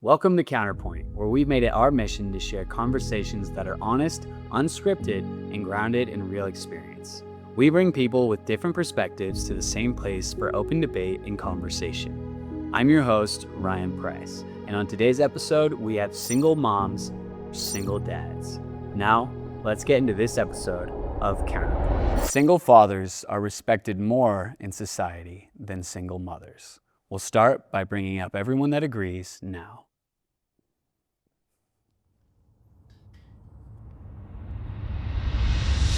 Welcome to Counterpoint, where we've made it our mission to share conversations that are honest, unscripted, and grounded in real experience. We bring people with different perspectives to the same place for open debate and conversation. I'm your host, Ryan Price, and on today's episode, we have single moms, single dads. Now, let's get into this episode of Counterpoint. Single fathers are respected more in society than single mothers. We'll start by bringing up everyone that agrees now.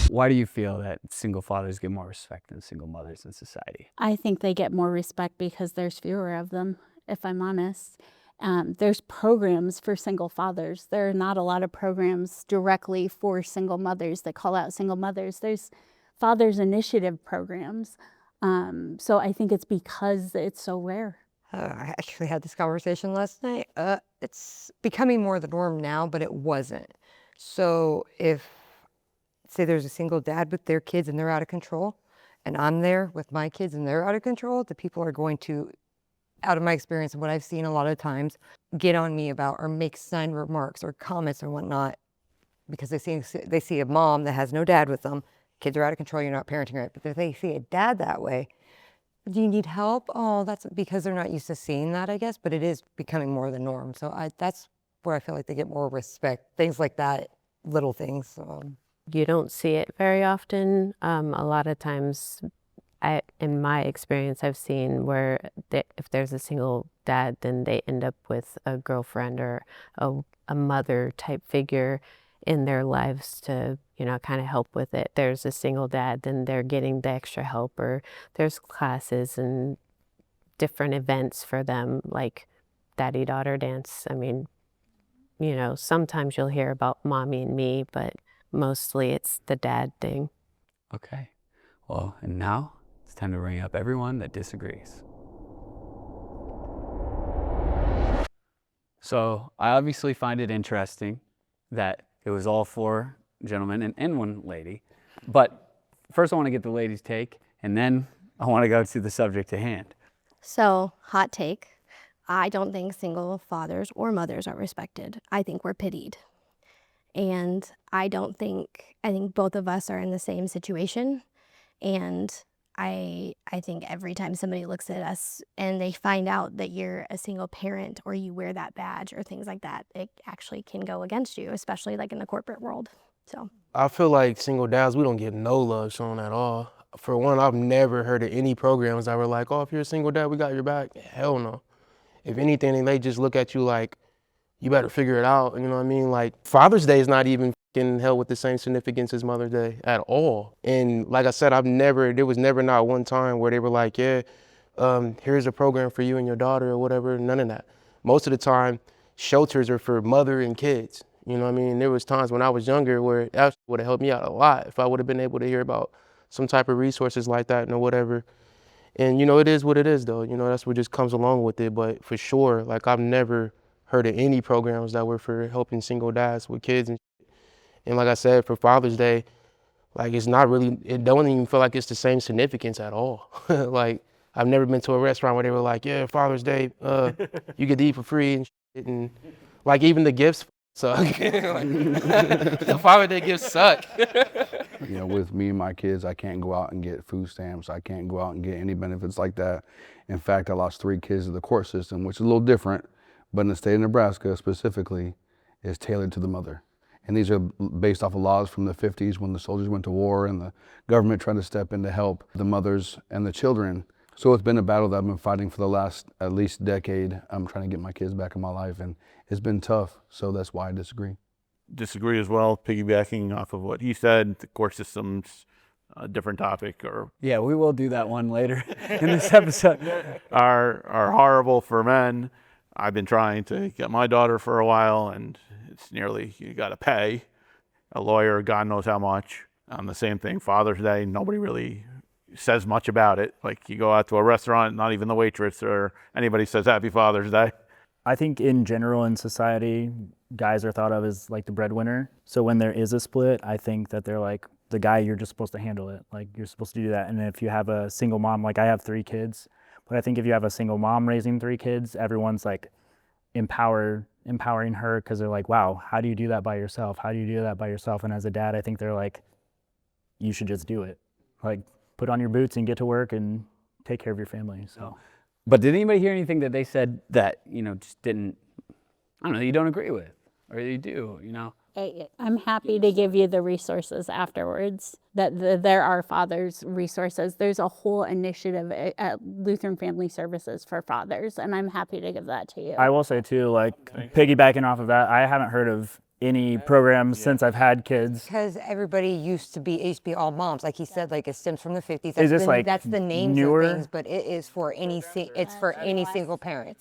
Why do you feel that single fathers get more respect than single mothers in society? I think they get more respect because there's fewer of them, if I'm honest. There's programs for single fathers. There are not a lot of programs directly for single mothers that call out single mothers. There's Fathers Initiative programs. So I think it's because it's so rare. I actually had this conversation last night. It's becoming more the norm now, but it wasn't. So if, say there's a single dad with their kids and they're out of control, and I'm there with my kids and they're out of control, the people are going to, out of my experience and what I've seen a lot of times, get on me about or make snide remarks or comments or whatnot because they see a mom that has no dad with them. Kids are out of control, you're not parenting right. But if they see a dad that way, do you need help? Oh, that's because they're not used to seeing that, I guess, but it is becoming more the norm. So that's where I feel like they get more respect, things like that, little things. You don't see it very often. A lot of times, in my experience, I've seen where if there's a single dad, then they end up with a girlfriend or a mother type figure in their lives to, kind of help with it. There's a single dad, then they're getting the extra help, or there's classes and different events for them, like daddy-daughter dance. I mean, sometimes you'll hear about mommy and me, but mostly it's the dad thing. Okay. Well, and now it's time to bring up everyone that disagrees. So I obviously find it interesting that it was all four gentlemen and one lady. But first I want to get the ladies' take, and then I want to go to the subject at hand. So, hot take. I don't think single fathers or mothers are respected. I think we're pitied. And I think both of us are in the same situation. And I think every time somebody looks at us and they find out that you're a single parent or you wear that badge or things like that, it actually can go against you, especially like in the corporate world. So I feel like single dads, we don't get no love shown at all. For one, I've never heard of any programs that were like, oh, if you're a single dad, we got your back. Hell no. If anything, they just look at you like, you better figure it out, you know what I mean? Like, Father's Day is not even held with the same significance as Mother's Day at all. And like I said, there was never not one time where they were like, yeah, here's a program for you and your daughter or whatever, none of that. Most of the time, shelters are for mother and kids, you know what I mean? There was times when I was younger where that would have helped me out a lot if I would have been able to hear about some type of resources like that and whatever. And it is what it is though, that's what just comes along with it. But for sure, like I've never heard of any programs that were for helping single dads with kids and like I said, for Father's Day, like it don't even feel like it's the same significance at all. Like I've never been to a restaurant where they were like, yeah, Father's Day, you get to eat for free and shit. And like even the gifts suck. Like, the Father's Day gifts suck. With me and my kids, I can't go out and get food stamps. I can't go out and get any benefits like that. In fact, I lost 3 kids to the court system, which is a little different. But in the state of Nebraska specifically, is tailored to the mother. And these are based off of laws from the 50s when the soldiers went to war and the government tried to step in to help the mothers and the children. So it's been a battle that I've been fighting for the last at least decade. I'm trying to get my kids back in my life, and it's been tough. So that's why I disagree. Disagree as well, piggybacking off of what he said. The court system's a different topic, Yeah, we will do that one later in this episode. are horrible for men. I've been trying to get my daughter for a while, and it's nearly, you got to pay a lawyer, God knows how much. The same thing, Father's Day, nobody really says much about it. Like you go out to a restaurant, not even the waitress or anybody says Happy Father's Day. I think in general in society, guys are thought of as like the breadwinner. So when there is a split, I think that they're like, the guy, you're just supposed to handle it. Like you're supposed to do that. And if you have a single mom, like I have 3 kids, but I think if you have a single mom raising 3 kids, everyone's like, empowering her, because they're like, wow, how do you do that by yourself? How do you do that by yourself? And as a dad, I think they're like, you should just do it. Like, put on your boots and get to work and take care of your family. So, But did anybody hear anything that they said that, just didn't, I don't know, you don't agree with, or you do, I'm happy to give you the resources afterwards. There are fathers' resources. There's a whole initiative at Lutheran Family Services for fathers, and I'm happy to give that to you. I will say too, like, piggybacking off of that, I haven't heard of any programs since I've had kids. Because everybody used to be all moms, like he said, like it stems from the 50s. Is this like that's the names newer? of things, but it is for any it's for any single parent.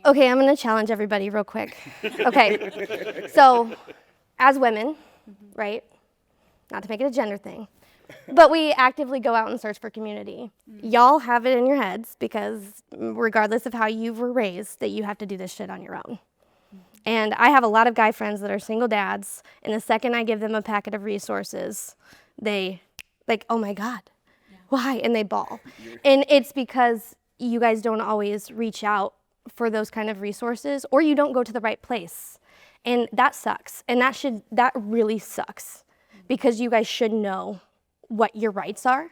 Okay, I'm going to challenge everybody real quick. Okay, so as women, right, not to make it a gender thing, but we actively go out and search for community. Y'all have it in your heads, because regardless of how you were raised, that you have to do this shit on your own. And I have a lot of guy friends that are single dads, and the second I give them a packet of resources, they like, oh my God, why? And they bawl. And it's because you guys don't always reach out for those kind of resources, or you don't go to the right place. And that sucks. And that really sucks, because you guys should know what your rights are.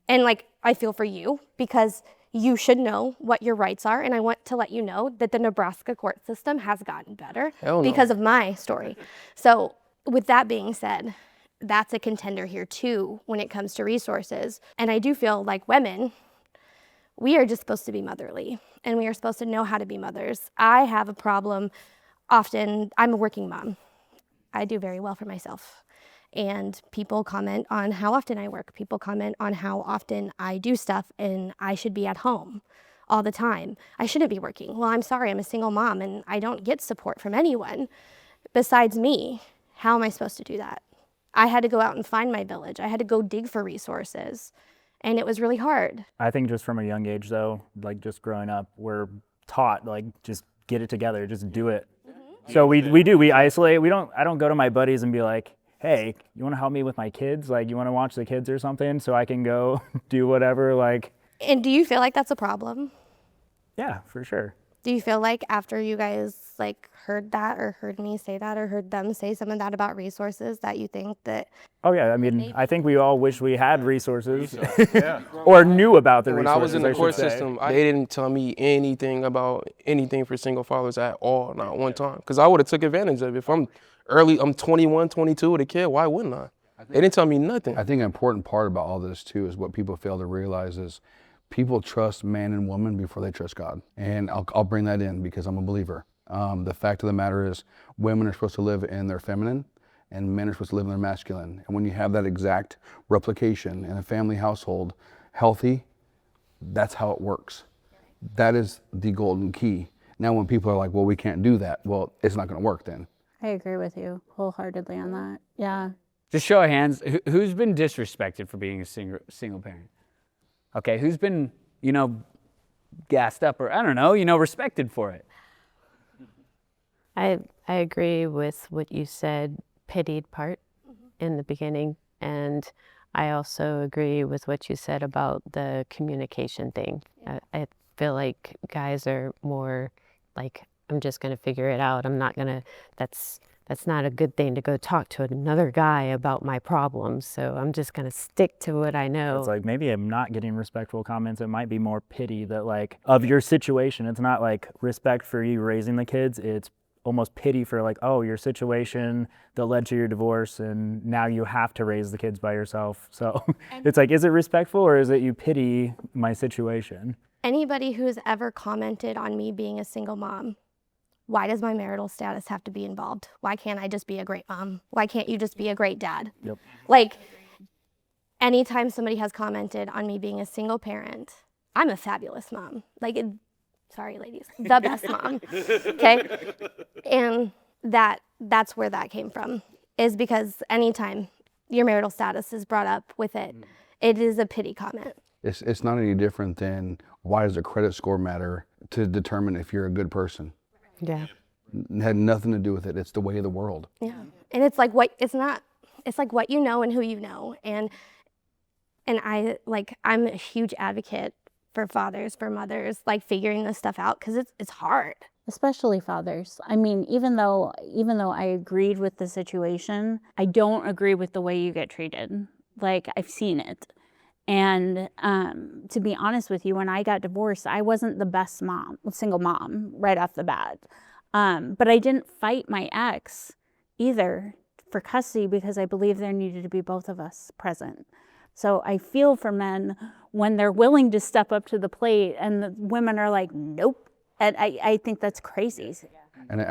And like, I feel for you, because you should know what your rights are. And I want to let you know that the Nebraska court system has gotten better because of my story. So with that being said, that's a contender here too when it comes to resources. And I do feel like women, we are just supposed to be motherly, and we are supposed to know how to be mothers. I have a problem often. I'm a working mom. I do very well for myself. And people comment on how often I work. People comment on how often I do stuff, and I should be at home all the time. I shouldn't be working. Well, I'm sorry, I'm a single mom, and I don't get support from anyone besides me. How am I supposed to do that? I had to go out and find my village. I had to go dig for resources, and it was really hard. I think just from a young age though, like just growing up, we're taught, like, just get it together, just do it. So we isolate. I don't go to my buddies and be like, hey, you want to help me with my kids? Like, you want to watch the kids or something so I can go do whatever, like. And do you feel like that's a problem? Yeah, for sure. Do you feel like after you guys like heard that, or heard me say that, or heard them say some of that about resources, that you think that? Oh yeah, I mean, I think we all wish we had resources or knew about the resources. When I was in the court system, they didn't tell me anything about anything for single fathers at all, not one time. Because I would have took advantage of it. If I'm 21, 22 with a kid, why wouldn't I? They didn't tell me nothing. I think an important part about all this too is what people fail to realize is people trust man and woman before they trust God. And I'll bring that in because I'm a believer. The fact of the matter is women are supposed to live in their feminine and men are supposed to live in their masculine. And when you have that exact replication in a family household, healthy, that's how it works. That is the golden key. Now when people are like, well, we can't do that, well, it's not gonna work then. I agree with you wholeheartedly on that. Yeah. Just show of hands, who's been disrespected for being a single parent? Okay, who's been, gassed up or, I don't know, respected for it? I agree with what you said, pitied part in the beginning. And I also agree with what you said about the communication thing. I feel like guys are more like, I'm just going to figure it out. I'm not going to, that's not a good thing to go talk to another guy about my problems. So I'm just going to stick to what I know. It's like, maybe I'm not getting respectful comments. It might be more pity that like of your situation. It's not like respect for you raising the kids. It's almost pity for like, oh, your situation that led to your divorce and now you have to raise the kids by yourself. So it's like, is it respectful or is it you pity my situation? Anybody who's ever commented on me being a single mom, why does my marital status have to be involved? Why can't I just be a great mom? Why can't you just be a great dad? Yep. Like, anytime somebody has commented on me being a single parent, I'm a fabulous mom. Like, sorry, ladies, the best mom, okay? And that's where that came from, is because anytime your marital status is brought up with it, it is a pity comment. It's not any different than why does a credit score matter to determine if you're a good person? Yeah. It had nothing to do with it. It's the way of the world. Yeah. And it's like it's like what you know and who you know. And I'm a huge advocate for fathers, for mothers, like figuring this stuff out, because it's hard. especially fathers. I mean, even though I agreed with the situation, I don't agree with the way you get treated. Like, I've seen it. And to be honest with you, when I got divorced, I wasn't the best mom, single mom, right off the bat. But I didn't fight my ex either for custody because I believe there needed to be both of us present. So I feel for men when they're willing to step up to the plate and the women are like, nope. And I think that's crazy. And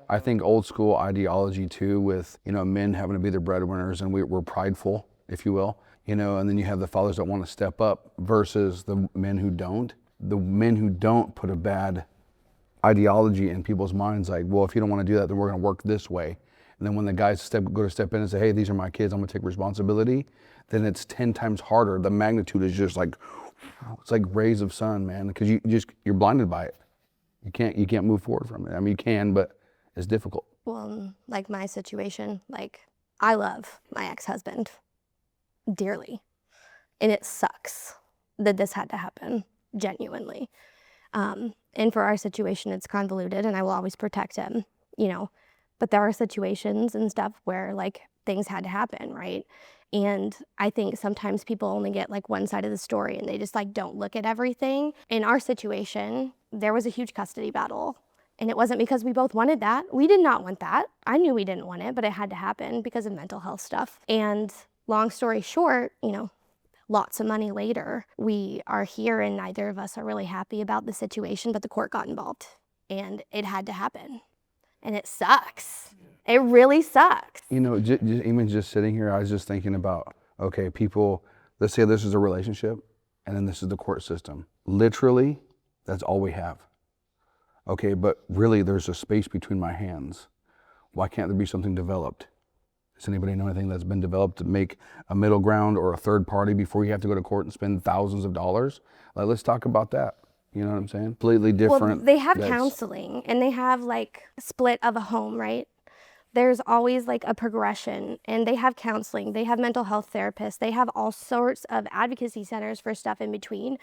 I think old school ideology too, with, you know, men having to be the breadwinners and we're prideful, if you will, you know, and then you have the fathers that want to step up versus the men who don't. The men who don't put a bad ideology in people's minds, like, well, if you don't want to do that, then we're going to work this way. And then when the guys go to step in and say, hey, these are my kids, I'm going to take responsibility, then it's 10 times harder. The magnitude is just like, it's like rays of sun, man, because you're blinded by it. You can't move forward from it. I mean, you can, but it's difficult. Well, like my situation, like I love my ex-husband dearly, and it sucks that this had to happen, genuinely. And for our situation, it's convoluted, and I will always protect him, you know. But there are situations and stuff where like things had to happen, right? And I think sometimes people only get like one side of the story and they just like don't look at everything. In our situation, there was a huge custody battle. And it wasn't because we both wanted that. We did not want that. I knew we didn't want it, but it had to happen because of mental health stuff. And long story short, you know, lots of money later, we are here and neither of us are really happy about the situation, but the court got involved and it had to happen. And it sucks. It really sucks. You know, even just sitting here, I was just thinking about, okay, people, let's say this is a relationship and then this is the court system. Literally, that's all we have. Okay, but really there's a space between my hands. Why can't there be something developed? Does anybody know anything that's been developed to make a middle ground or a third party before you have to go to court and spend thousands of dollars? Like, let's talk about that. You know what I'm saying? Completely different. Well, they have counseling and they have like a split of a home, right? There's always like a progression, and they have counseling, they have mental health therapists, they have all sorts of advocacy centers for stuff in between.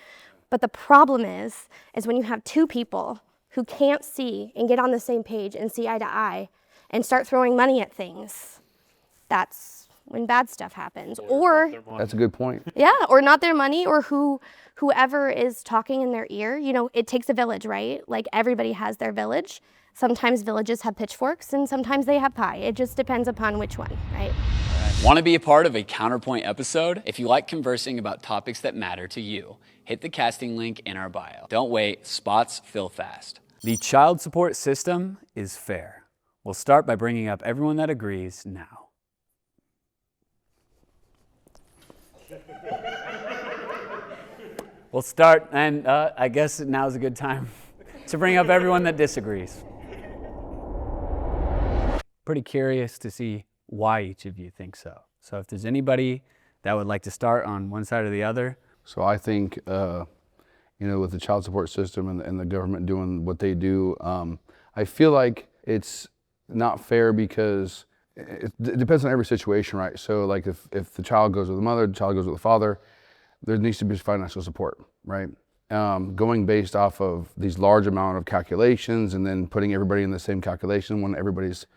But the problem is when you have two people who can't see and get on the same page and see eye to eye and start throwing money at things, that's when bad stuff happens. Or that's a good point. yeah, or not their money, or whoever is talking in their ear. You know, it takes a village, right? Like everybody has their village. Sometimes villages have pitchforks and sometimes they have pie. It just depends upon which one, right? Want to be a part of a Counterpoint episode? If you like conversing about topics that matter to you, hit the casting link in our bio. Don't wait, spots fill fast. The child support system is fair. We'll start by bringing up everyone that agrees now. We'll start, and I guess now's a good time to bring up everyone that disagrees. Pretty curious to see why each of you think so. So if there's anybody that would like to start on one side or the other. So I think, you know, with the child support system and the government doing what they do, I feel like it's not fair because it depends on every situation, right? So like if the child goes with the mother, the child goes with the father, there needs to be financial support, right? Going based off of these large amount of calculations and then putting everybody in the same calculation when everybody's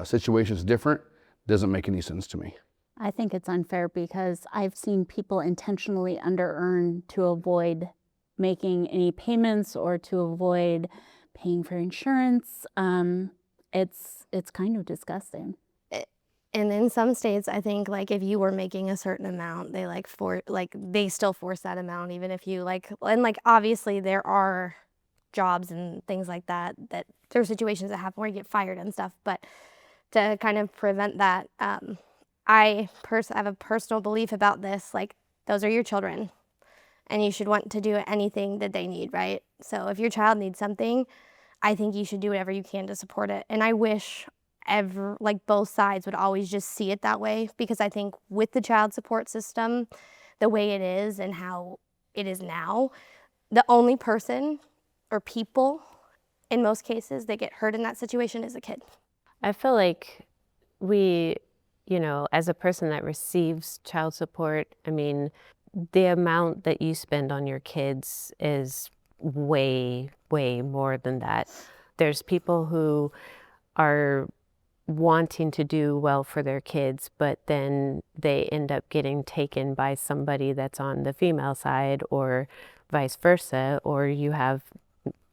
situation is different doesn't make any sense to me. I think it's unfair because I've seen people intentionally under-earn to avoid making any payments or to avoid paying for insurance. It's kind of disgusting. And in some states, I think like if you were making a certain amount, they still force that amount, even if you and obviously there are jobs and things like that there are situations that happen where you get fired and stuff, but to kind of prevent that, I have a personal belief about this, like those are your children and you should want to do anything that they need, right? So if your child needs something, I think you should do whatever you can to support it. And I wish both sides would always just see it that way, because I think with the child support system, the way it is and how it is now, the only person or people in most cases that get hurt in that situation is a kid. I feel like we, you know, as a person that receives child support, I mean, the amount that you spend on your kids is way, way more than that. there's people who are wanting to do well for their kids, but then they end up getting taken by somebody that's on the female side, or vice versa, or you have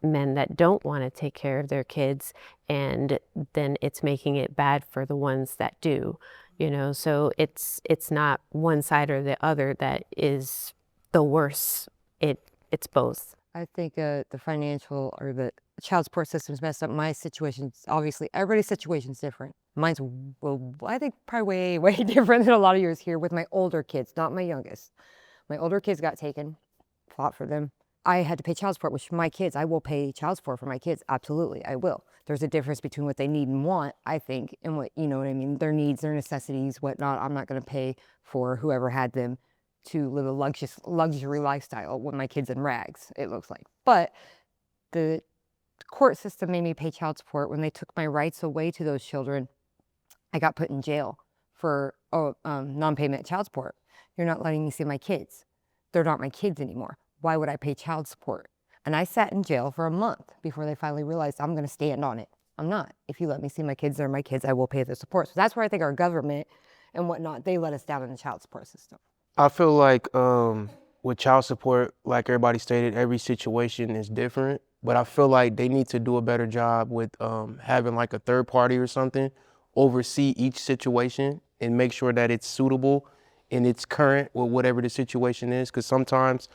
men that don't want to take care of their kids, and then it's making it bad for the ones that do, you know. So it's not one side or the other that is the worst. It's both. I think the financial or the child support system's messed up. My situation's obviously, everybody's situation's different. Mine's, well, I think probably way different than a lot of yours here with my older kids, not my youngest. My older kids got taken, fought for them. I had to pay child support, which my kids, I will pay child support for my kids. Absolutely, I will. There's a difference between what they need and want, I think, and what, you know what I mean, their needs, their necessities, whatnot. I'm not going to pay for whoever had them to live a luxury lifestyle with my kids in rags, it looks like. But the court system made me pay child support. When they took my rights away to those children, I got put in jail for non-payment of child support. You're not letting me see my kids. They're not my kids anymore. Why would I pay child support? And I sat in jail for a month before they finally realized I'm going to stand on it. I'm not. If you let me see my kids, they're my kids. I will pay the support. So that's where I think our government and whatnot, they let us down in the child support system. I feel like with child support, like everybody stated, every situation is different. But I feel like they need to do a better job with having like a third party or something oversee each situation and make sure that it's suitable and it's current with whatever the situation is. Because sometimes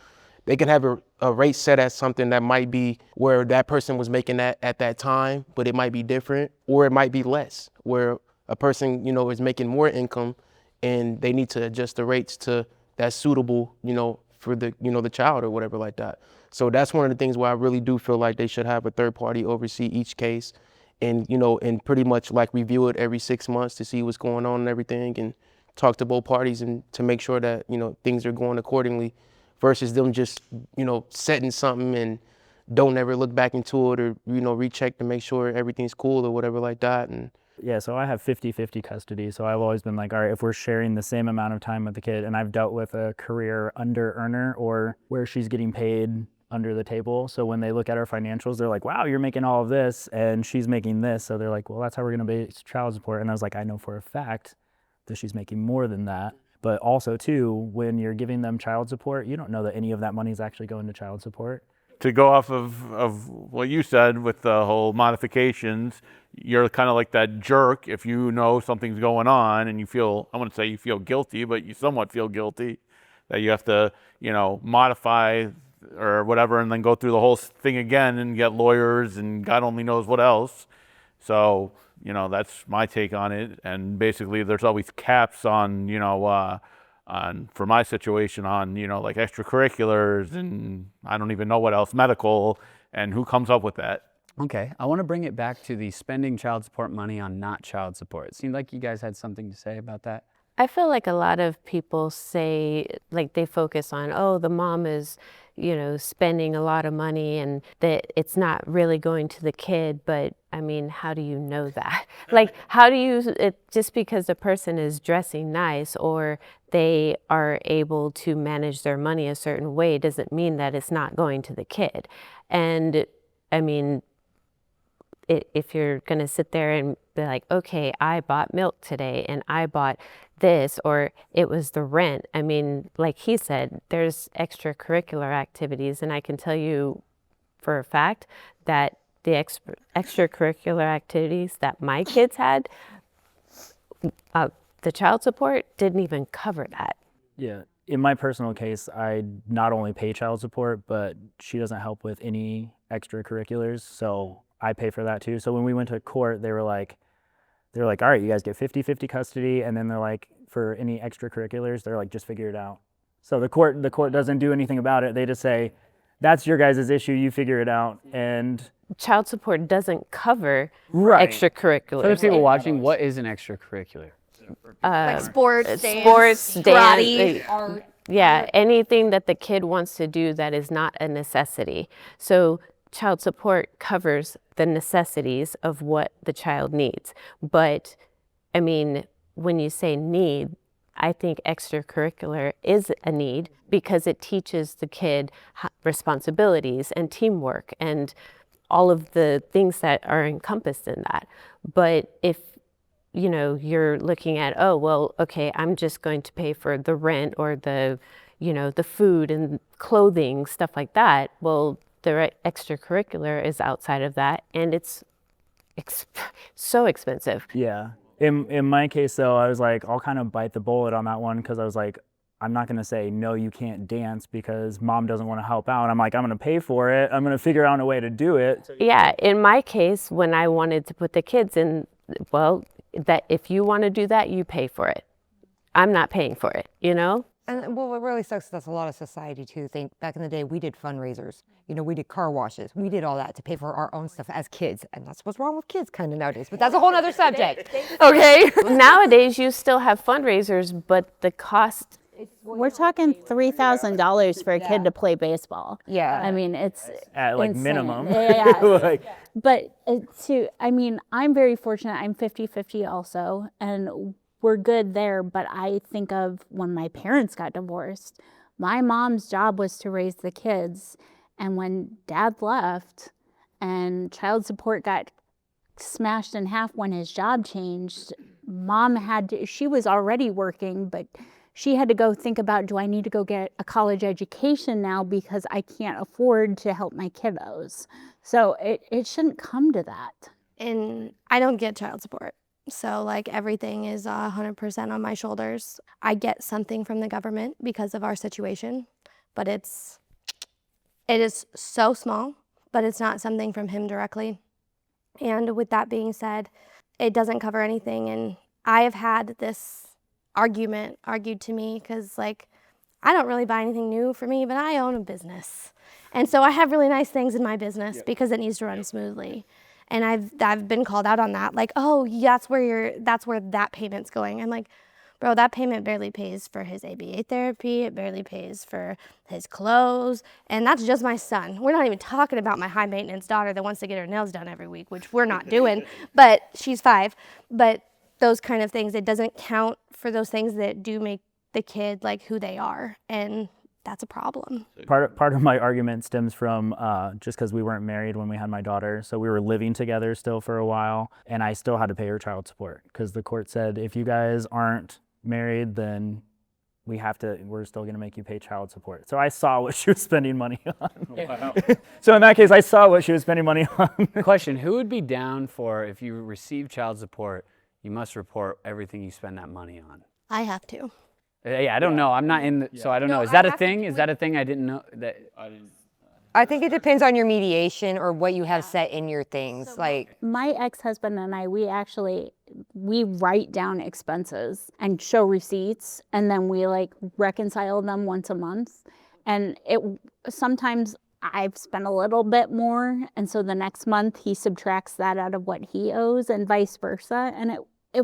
they can have a rate set at something that might be where that person was making that at that time, but it might be different, or it might be less, where a person, you know, is making more income and they need to adjust the rates to that's suitable, you know, for the, you know, the child or whatever like that. So that's one of the things where I really do feel like they should have a third party oversee each case and, you know, and pretty much like review it every 6 months to see what's going on and everything, and talk to both parties and to make sure that, you know, things are going accordingly, versus them just, you know, setting something and don't ever look back into it or, you know, recheck to make sure everything's cool or whatever like that. And yeah, so I have 50-50 custody. So I've always been like, all right, if we're sharing the same amount of time with the kid, and I've dealt with a career under earner or where she's getting paid under the table. So when they look at our financials, they're like, wow, you're making all of this and she's making this. So they're like, well, that's how we're going to base child support. And I was like, I know for a fact that she's making more than that. But also too, when you're giving them child support, you don't know that any of that money is actually going to child support. To go off of what you said with the whole modifications, you're kind of like that jerk if you know something's going on and you feel, I wouldn't say you feel guilty, but you somewhat feel guilty that you have to, you know, modify or whatever and then go through the whole thing again and get lawyers and God only knows what else. So, you know, that's my take on it. And basically there's always caps on, you know, for my situation on, you know, like extracurriculars and I don't even know what else, medical, and who comes up with that. Okay, I want to bring it back to the spending child support money on not child support. It seemed like you guys had something to say about that. I feel like a lot of people say, like they focus on, oh, the mom is, you know, spending a lot of money and that it's not really going to the kid. But I mean, how do you know that? Like, how do you, just because the person is dressing nice or they are able to manage their money a certain way doesn't mean that it's not going to the kid. And I mean, if you're going to sit there and be like, okay, I bought milk today and I bought this, or it was the rent. I mean, like he said, there's extracurricular activities. And I can tell you for a fact that the extracurricular activities that my kids had, the child support didn't even cover that. Yeah. In my personal case, I not only pay child support, but she doesn't help with any extracurriculars. So I pay for that too. So when we went to court, they were like, all right, you guys get 50-50 custody. And then they're like, for any extracurriculars, they're like, just figure it out. So the court doesn't do anything about it. They just say, that's your guys' issue. You figure it out. And child support doesn't cover extracurriculars. For those people watching, what is an extracurricular? Like sports, dance, karate, art. Yeah, anything that the kid wants to do that is not a necessity. So child support covers the necessities of what the child needs. But I mean, when you say need, I think extracurricular is a need because it teaches the kid responsibilities and teamwork and all of the things that are encompassed in that. But if, you know, you're looking at, oh, well, okay, I'm just going to pay for the rent or the, you know, the food and clothing, stuff like that. Well, the extracurricular is outside of that, and it's so expensive. Yeah. In my case, though, I was like, I'll kind of bite the bullet on that one, because I was like, I'm not going to say, no, you can't dance because mom doesn't want to help out. I'm like, I'm going to pay for it. I'm going to figure out a way to do it. Yeah. In my case, when I wanted to put the kids in, well, that if you want to do that, you pay for it. I'm not paying for it, you know? And well, what really sucks is that's a lot of society too. Think back in the day, we did fundraisers. You know, we did car washes. We did all that to pay for our own stuff as kids. And that's what's wrong with kids kind of nowadays. But that's a whole other subject. Okay. Nowadays, you still have fundraisers, but the cost. We're talking $3,000 for a kid to play baseball. Yeah. I mean, it's At like insane. minimum. Yeah. Like, But I mean, I'm very fortunate. I'm 50-50 also, and we're good there. But I think of when my parents got divorced, my mom's job was to raise the kids. And when dad left and child support got smashed in half when his job changed, mom she was already working, but she had to go think about, do I need to go get a college education now because I can't afford to help my kiddos? So it shouldn't come to that. And I don't get child support. So like everything is 100% on my shoulders. I get something from the government because of our situation, but it is so small, but it's not something from him directly. And with that being said, it doesn't cover anything. And I have had this argued to me because like I don't really buy anything new for me, but I own a business. And so I have really nice things in my business because it needs to run smoothly. And I've been called out on that, like, oh, that's where that payment's going. I'm like, bro, that payment barely pays for his ABA therapy. It barely pays for his clothes. And that's just my son. We're not even talking about my high maintenance daughter that wants to get her nails done every week, which we're not doing, but she's 5. But those kind of things, it doesn't count for those things that do make the kid like who they are. And that's a problem. part of my argument stems from just because we weren't married when we had my daughter. So we were living together still for a while, and I still had to pay her child support because the court said, if you guys aren't married, then we're still going to make you pay child support. So I saw what she was spending money on. Wow. So in that case, I saw what she was spending money on. Question, who would be down for, if you receive child support, you must report everything you spend that money on? I have to. Yeah, I don't know. I'm not in, so I don't know. Is that a thing? Is that a thing? I didn't know that. I think it depends on your mediation or what you have set in your things. So like my ex-husband and I, we write down expenses and show receipts, and then we like reconcile them once a month. And sometimes I've spent a little bit more, and so the next month he subtracts that out of what he owes, and vice versa. And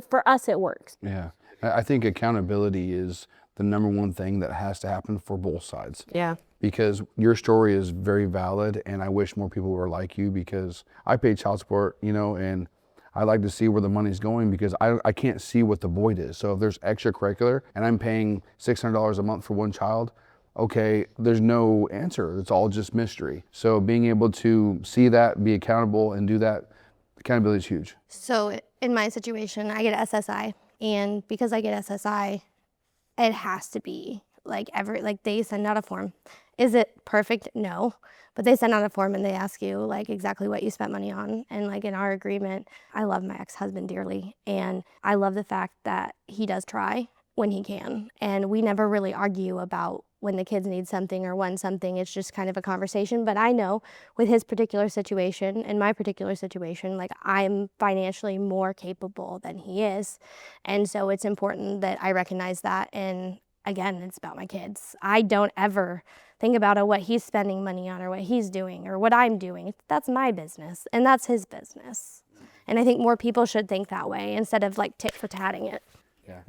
for us, it works. Yeah. I think accountability is the number one thing that has to happen for both sides. Yeah. Because your story is very valid, and I wish more people were like you, because I pay child support, you know, and I like to see where the money's going because I can't see what the void is. So if there's extracurricular and I'm paying $600 a month for one child, okay, there's no answer. It's all just mystery. So being able to see that, be accountable, and do that, accountability is huge. So in my situation, I get SSI. And because I get SSI, it has to be like they send out a form. Is it perfect? No. But they send out a form and they ask you like exactly what you spent money on. And like in our agreement, I love my ex-husband dearly. And I love the fact that he does try when he can. And we never really argue about when the kids need something or want something. It's just kind of a conversation. But I know with his particular situation and my particular situation, like I'm financially more capable than he is. And so it's important that I recognize that. And again, it's about my kids. I don't ever think about what he's spending money on or what he's doing or what I'm doing. That's my business and that's his business. And I think more people should think that way instead of like tit for tatting it.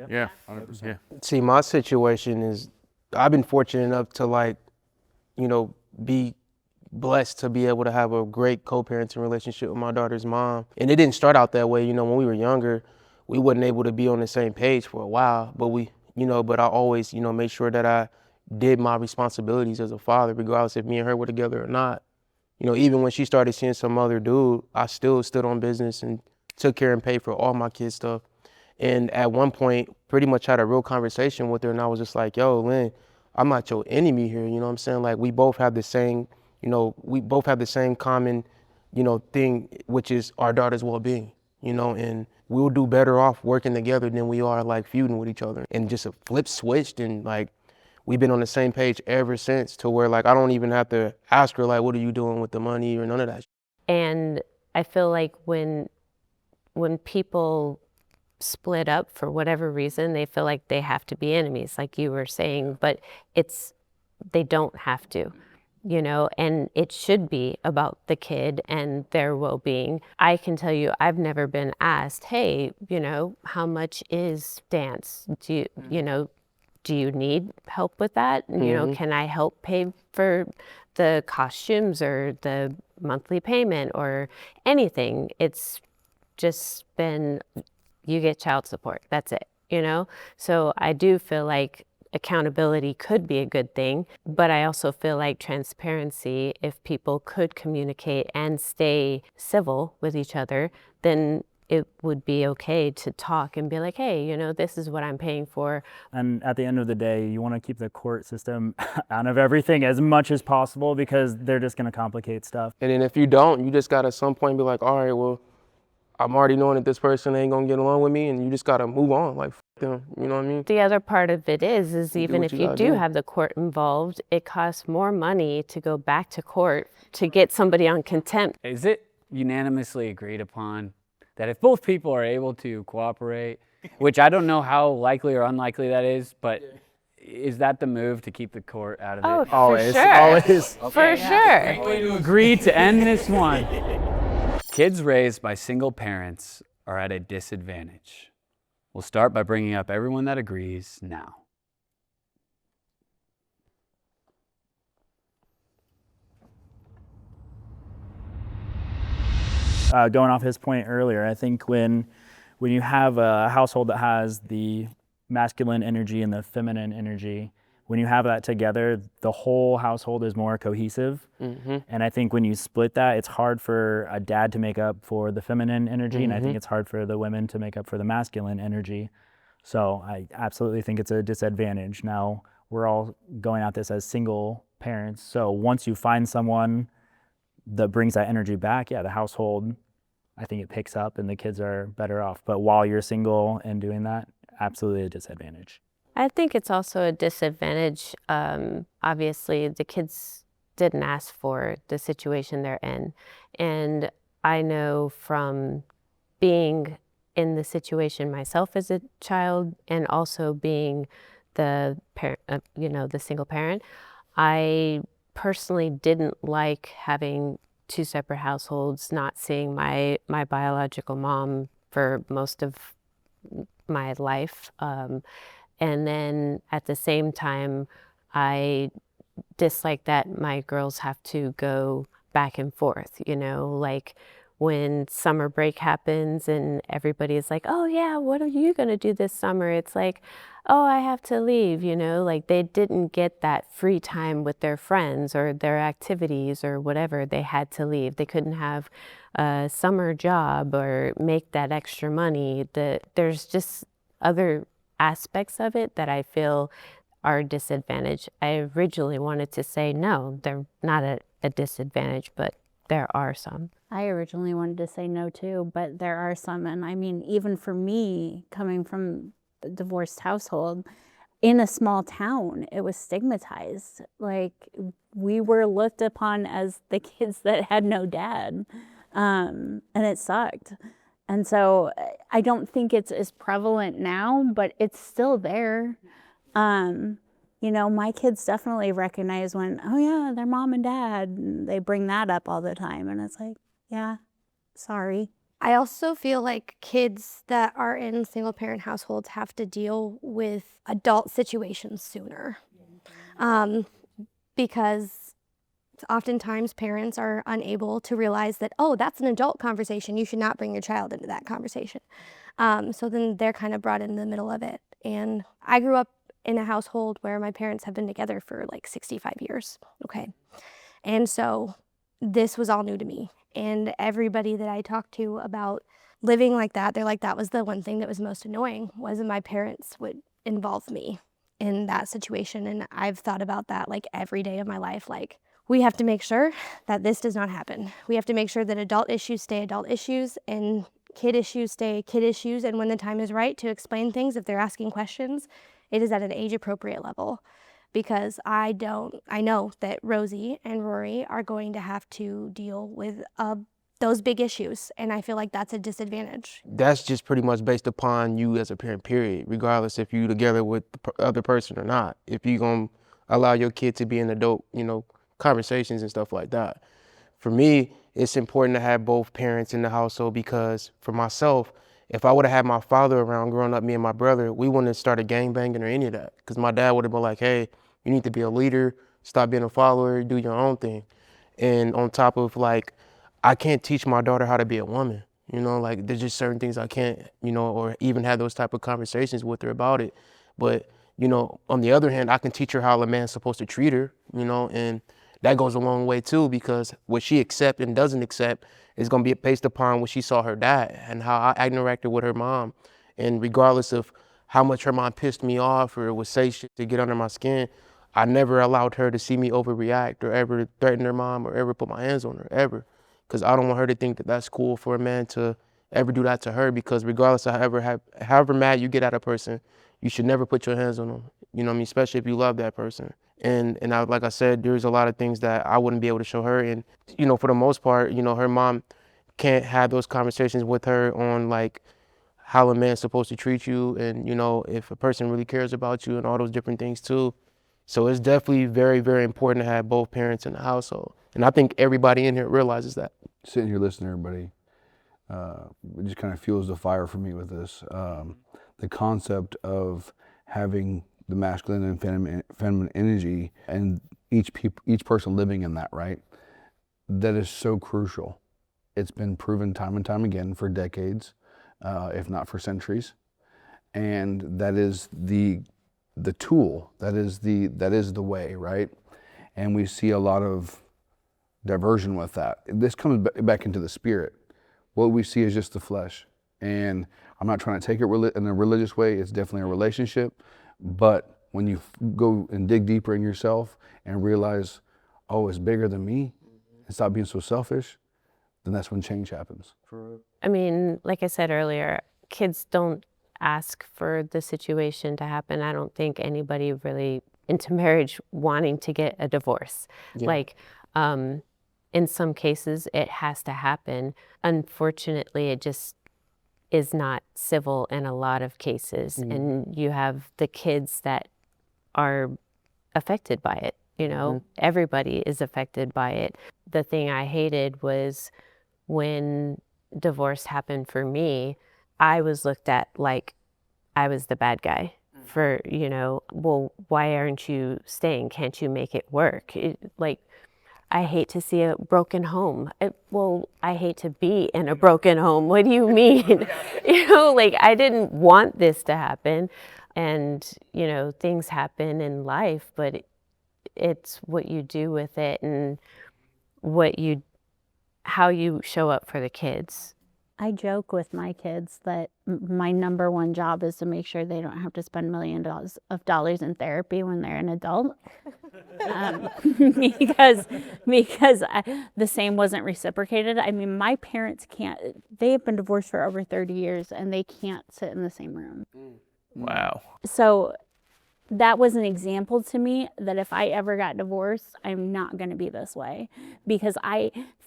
Yeah, 100%. Yeah. See, my situation is, I've been fortunate enough to like, you know, be blessed to be able to have a great co-parenting relationship with my daughter's mom. And it didn't start out that way. You know, when we were younger, we wasn't able to be on the same page for a while, but I always, you know, made sure that I did my responsibilities as a father, regardless if me and her were together or not. You know, even when she started seeing some other dude, I still stood on business and took care and paid for all my kids' stuff. And at one point, pretty much had a real conversation with her, and I was just like, yo, Lynn, I'm not your enemy here, you know what I'm saying? Like, we both have the same, you know, we both have the same common, you know, thing, which is our daughter's well-being, you know, and we'll do better off working together than we are, like, feuding with each other. And just a flip switched, and, like, we've been on the same page ever since, to where, like, I don't even have to ask her, like, what are you doing with the money or none of that. And I feel like when people split up for whatever reason, they feel like they have to be enemies, like you were saying, but they don't have to, you know, and it should be about the kid and their well-being. I can tell you, I've never been asked, hey, you know, how much is dance? Do you need help with that? You know, can I help pay for the costumes or the monthly payment or anything? It's just been, you get child support, that's it, you know? So I do feel like accountability could be a good thing, but I also feel like transparency, if people could communicate and stay civil with each other, then it would be okay to talk and be like, hey, you know, this is what I'm paying for. And at the end of the day, you want to keep the court system out of everything as much as possible, because they're just going to complicate stuff. And then if you don't, you just got to at some point be like, all right, well, I'm already knowing that this person ain't gonna get along with me, and you just gotta move on, like, f them, you know what I mean? The other part of it is even if you do have the court involved, it costs more money to go back to court to get somebody on contempt. Is it unanimously agreed upon that if both people are able to cooperate, which I don't know how likely or unlikely that is, but is that the move to keep the court out of it? Always, for sure. Always. For sure. Great way to agree to end this one. Kids raised by single parents are at a disadvantage. We'll start by bringing up everyone that agrees now. Going off his point earlier, I think when you have a household that has the masculine energy and the feminine energy, when you have that together, the whole household is more cohesive. And I think when you split that, it's hard for a dad to make up for the feminine energy, and I think it's hard for the women to make up for the masculine energy. So I absolutely think it's a disadvantage. Now, we're all going at this as single parents, so once you find someone that brings that energy back, yeah, the household, I think it picks up and the kids are better off. But while you're single and doing that, absolutely a disadvantage. I think it's also a disadvantage. Obviously, the kids didn't ask for the situation they're in. And I know from being in the situation myself as a child and also being the parent, the single parent, I personally didn't like having two separate households, not seeing my biological mom for most of my life. And then at the same time, I dislike that my girls have to go back and forth, you know, like when summer break happens and everybody is like, oh yeah, what are you going to do this summer? It's like, oh, I have to leave, you know, like they didn't get that free time with their friends or their activities or whatever. They had to leave. They couldn't have a summer job or make that extra money. There's just other aspects of it that I feel are a disadvantage. I originally wanted to say no, they're not a disadvantage, but there are some. I originally wanted to say no too, but there are some. And I mean, even for me, coming from a divorced household in a small town, it was stigmatized. Like, we were looked upon as the kids that had no dad, and it sucked. And so I don't think it's as prevalent now, but it's still there. You know, my kids definitely recognize when, oh yeah, their mom and dad, and they bring that up all the time. And it's like, yeah, sorry. I also feel like kids that are in single parent households have to deal with adult situations sooner. Because oftentimes parents are unable to realize that, oh, that's an adult conversation. You should not bring your child into that conversation. So then they're kind of brought in the middle of it. And I grew up in a household where my parents have been together for like 65 years. Okay. And so this was all new to me. And everybody that I talked to about living like that, they're like, that was the one thing that was most annoying, was my parents would involve me in that situation. And I've thought about that like every day of my life. Like, we have to make sure that this does not happen. We have to make sure that adult issues stay adult issues and kid issues stay kid issues. And when the time is right to explain things, if they're asking questions, it is at an age appropriate level. Because I know that Rosie and Rory are going to have to deal with those big issues. And I feel like that's a disadvantage. That's just pretty much based upon you as a parent, period, regardless if you together with the other person or not. If you're going to allow your kid to be in adult, conversations and stuff like that. For me, it's important to have both parents in the household because for myself, if I would have had my father around growing up, me and my brother, we wouldn't have started gangbanging or any of that. Because my dad would have been like, hey, you need to be a leader, stop being a follower, do your own thing. And on top of like, I can't teach my daughter how to be a woman. Like there's just certain things I can't, or even have those type of conversations with her about it. But, on the other hand, I can teach her how a man's supposed to treat her, and that goes a long way too, because what she accepts and doesn't accept is going to be based upon what she saw her dad and how I interacted with her mom. And regardless of how much her mom pissed me off or would say shit to get under my skin, I never allowed her to see me overreact or ever threaten her mom or ever put my hands on her, ever. Because I don't want her to think that that's cool for a man to ever do that to her, because regardless of however mad you get at a person, you should never put your hands on them. You know what I mean? Especially if you love that person. And like I said, there's a lot of things that I wouldn't be able to show her. And, for the most part, her mom can't have those conversations with her on like how a man's supposed to treat you and, if a person really cares about you and all those different things too. So it's definitely very, very important to have both parents in the household. And I think everybody in here realizes that. Sitting here listening to everybody, it just kind of fuels the fire for me with this. The concept of having the masculine and feminine energy and each person living in that, right? That is so crucial. It's been proven time and time again for decades, if not for centuries. And that is the tool, that is the way, right? And we see a lot of diversion with that. This comes back into the spirit. What we see is just the flesh. And I'm not trying to take it in a religious way. It's definitely a relationship. But when you go and dig deeper in yourself and realize, oh, it's bigger than me, and stop being so selfish, then that's when change happens. I mean, like I said earlier, kids don't ask for the situation to happen. I don't think anybody really into marriage wanting to get a divorce. Yeah. Like, in some cases, it has to happen. Unfortunately, it just is not civil in a lot of cases. Mm-hmm. And you have the kids that are affected by it. Mm-hmm. Everybody is affected by it. The thing I hated was when divorce happened for me, I was looked at like I was the bad guy for, well, why aren't you staying? Can't you make it work? I hate to see a broken home. I hate to be in a broken home. What do you mean? I didn't want this to happen. And, things happen in life, but it's what you do with it and how you show up for the kids. I joke with my kids that my number one job is to make sure they don't have to spend $millions of dollars in therapy when they're an adult. Because the same wasn't reciprocated. I mean, my parents they have been divorced for over 30 years and they can't sit in the same room. Wow. So that was an example to me that if I ever got divorced, I'm not going to be this way, because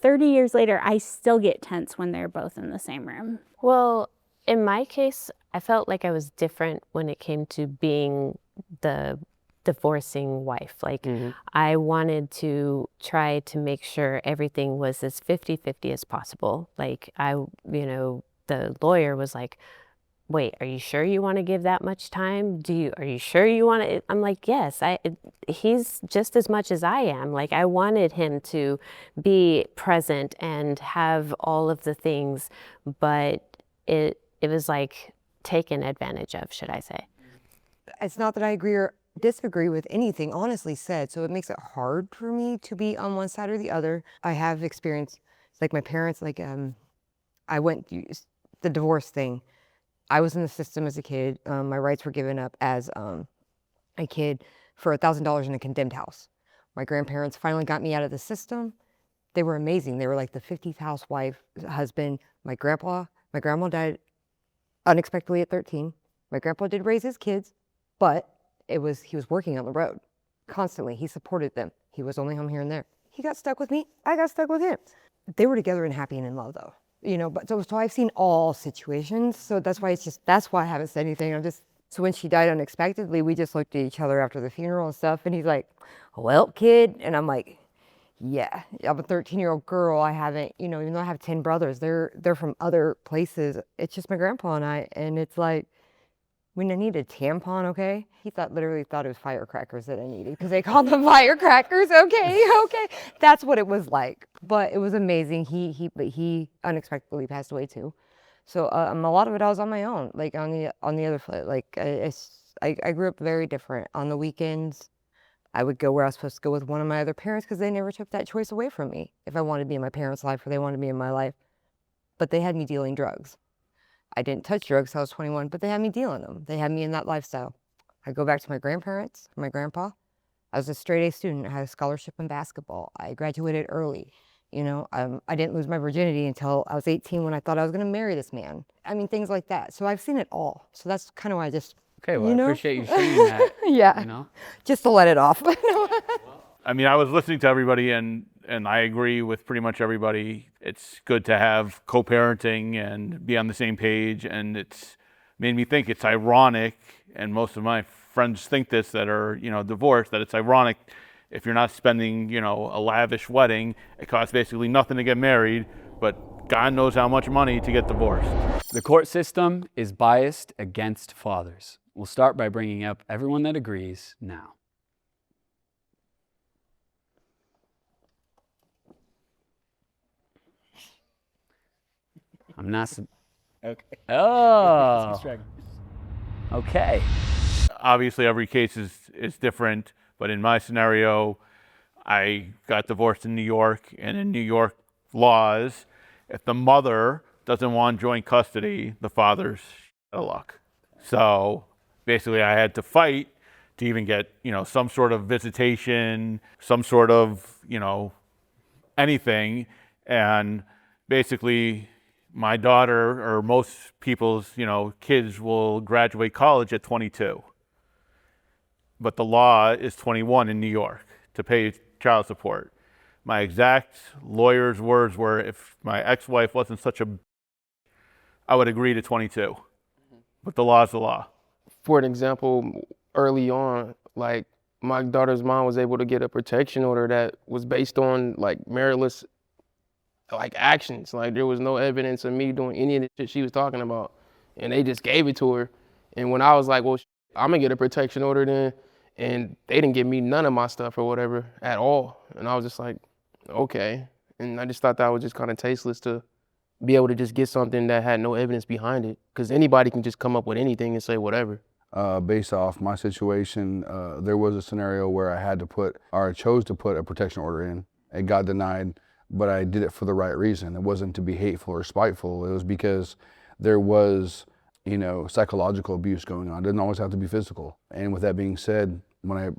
30 years later, I still get tense when they're both in the same room. Well, in my case, I felt like I was different when it came to being the divorcing wife. I wanted to try to make sure everything was as 50-50 as possible. The lawyer was like, wait, are you sure you want to give that much time? Are you sure you want to? I'm like, yes, he's just as much as I am. I wanted him to be present and have all of the things, but it was taken advantage of, should I say. It's not that I agree or disagree with anything honestly said, so it makes it hard for me to be on one side or the other. I have experienced, like my parents, like I went through the divorce thing. I was in the system as a kid. My rights were given up as a kid for $1,000 in a condemned house. My grandparents finally got me out of the system. They were amazing. They were like the 50th housewife, husband. My grandma died unexpectedly at 13. My grandpa did raise his kids, but he was working on the road constantly. He supported them. He was only home here and there. He got stuck with me. I got stuck with him. They were together and happy and in love though. But so I've seen all situations. So that's why I haven't said anything. So when she died unexpectedly, we just looked at each other after the funeral and stuff. And he's like, well, kid. And I'm like, yeah, I'm a 13-year-old girl. I haven't, even though I have 10 brothers, they're from other places. It's just my grandpa and I. And it's like, when I need a tampon, okay? He literally thought it was firecrackers that I needed because they called them firecrackers. Okay. That's what it was like. But it was amazing. He unexpectedly passed away too. So a lot of it I was on my own, like on the other foot. Like I grew up very different. On the weekends, I would go where I was supposed to go with one of my other parents because they never took that choice away from me. If I wanted to be in my parents' life or they wanted to be in my life, but they had me dealing drugs. I didn't touch drugs till I was 21, but they had me dealing them. They had me in that lifestyle. I go back to my grandparents, my grandpa. I was a straight A student. I had a scholarship in basketball. I graduated early. I didn't lose my virginity until I was 18 when I thought I was going to marry this man. I mean, things like that. So I've seen it all. So that's kind of why I just, Okay, well, I appreciate you saying that. yeah, just to let it off. I mean, I was listening to everybody, and I agree with pretty much everybody. It's good to have co-parenting and be on the same page, and it's made me think it's ironic, and most of my friends think this that are, divorced, that it's ironic if you're not spending, a lavish wedding. It costs basically nothing to get married, but God knows how much money to get divorced. The court system is biased against fathers. We'll start by bringing up everyone that agrees now. I'm not. Okay. Oh. Okay. Obviously, every case is different, but in my scenario, I got divorced in New York, and in New York laws, if the mother doesn't want joint custody, the father's out of luck. So basically, I had to fight to even get, some sort of visitation, some sort of, anything. And basically, my daughter, or most people's, kids will graduate college at 22. But the law is 21 in New York to pay child support. My exact lawyer's words were, if my ex-wife wasn't such a I would agree to 22. But the law is the law. For an example, early on, like my daughter's mom was able to get a protection order that was based on like meritless actions. Like there was no evidence of me doing any of the shit she was talking about. And they just gave it to her. And when I was like, well, I'm gonna get a protection order then, and they didn't give me none of my stuff or whatever at all. And I was just like, okay. And I just thought that was just kind of tasteless to be able to just get something that had no evidence behind it. Because anybody can just come up with anything and say whatever. Based off my situation, there was a scenario where I had to chose to put a protection order in. It got denied, but I did it for the right reason. It wasn't to be hateful or spiteful. It was because there was, psychological abuse going on. It didn't always have to be physical. And with that being said, when I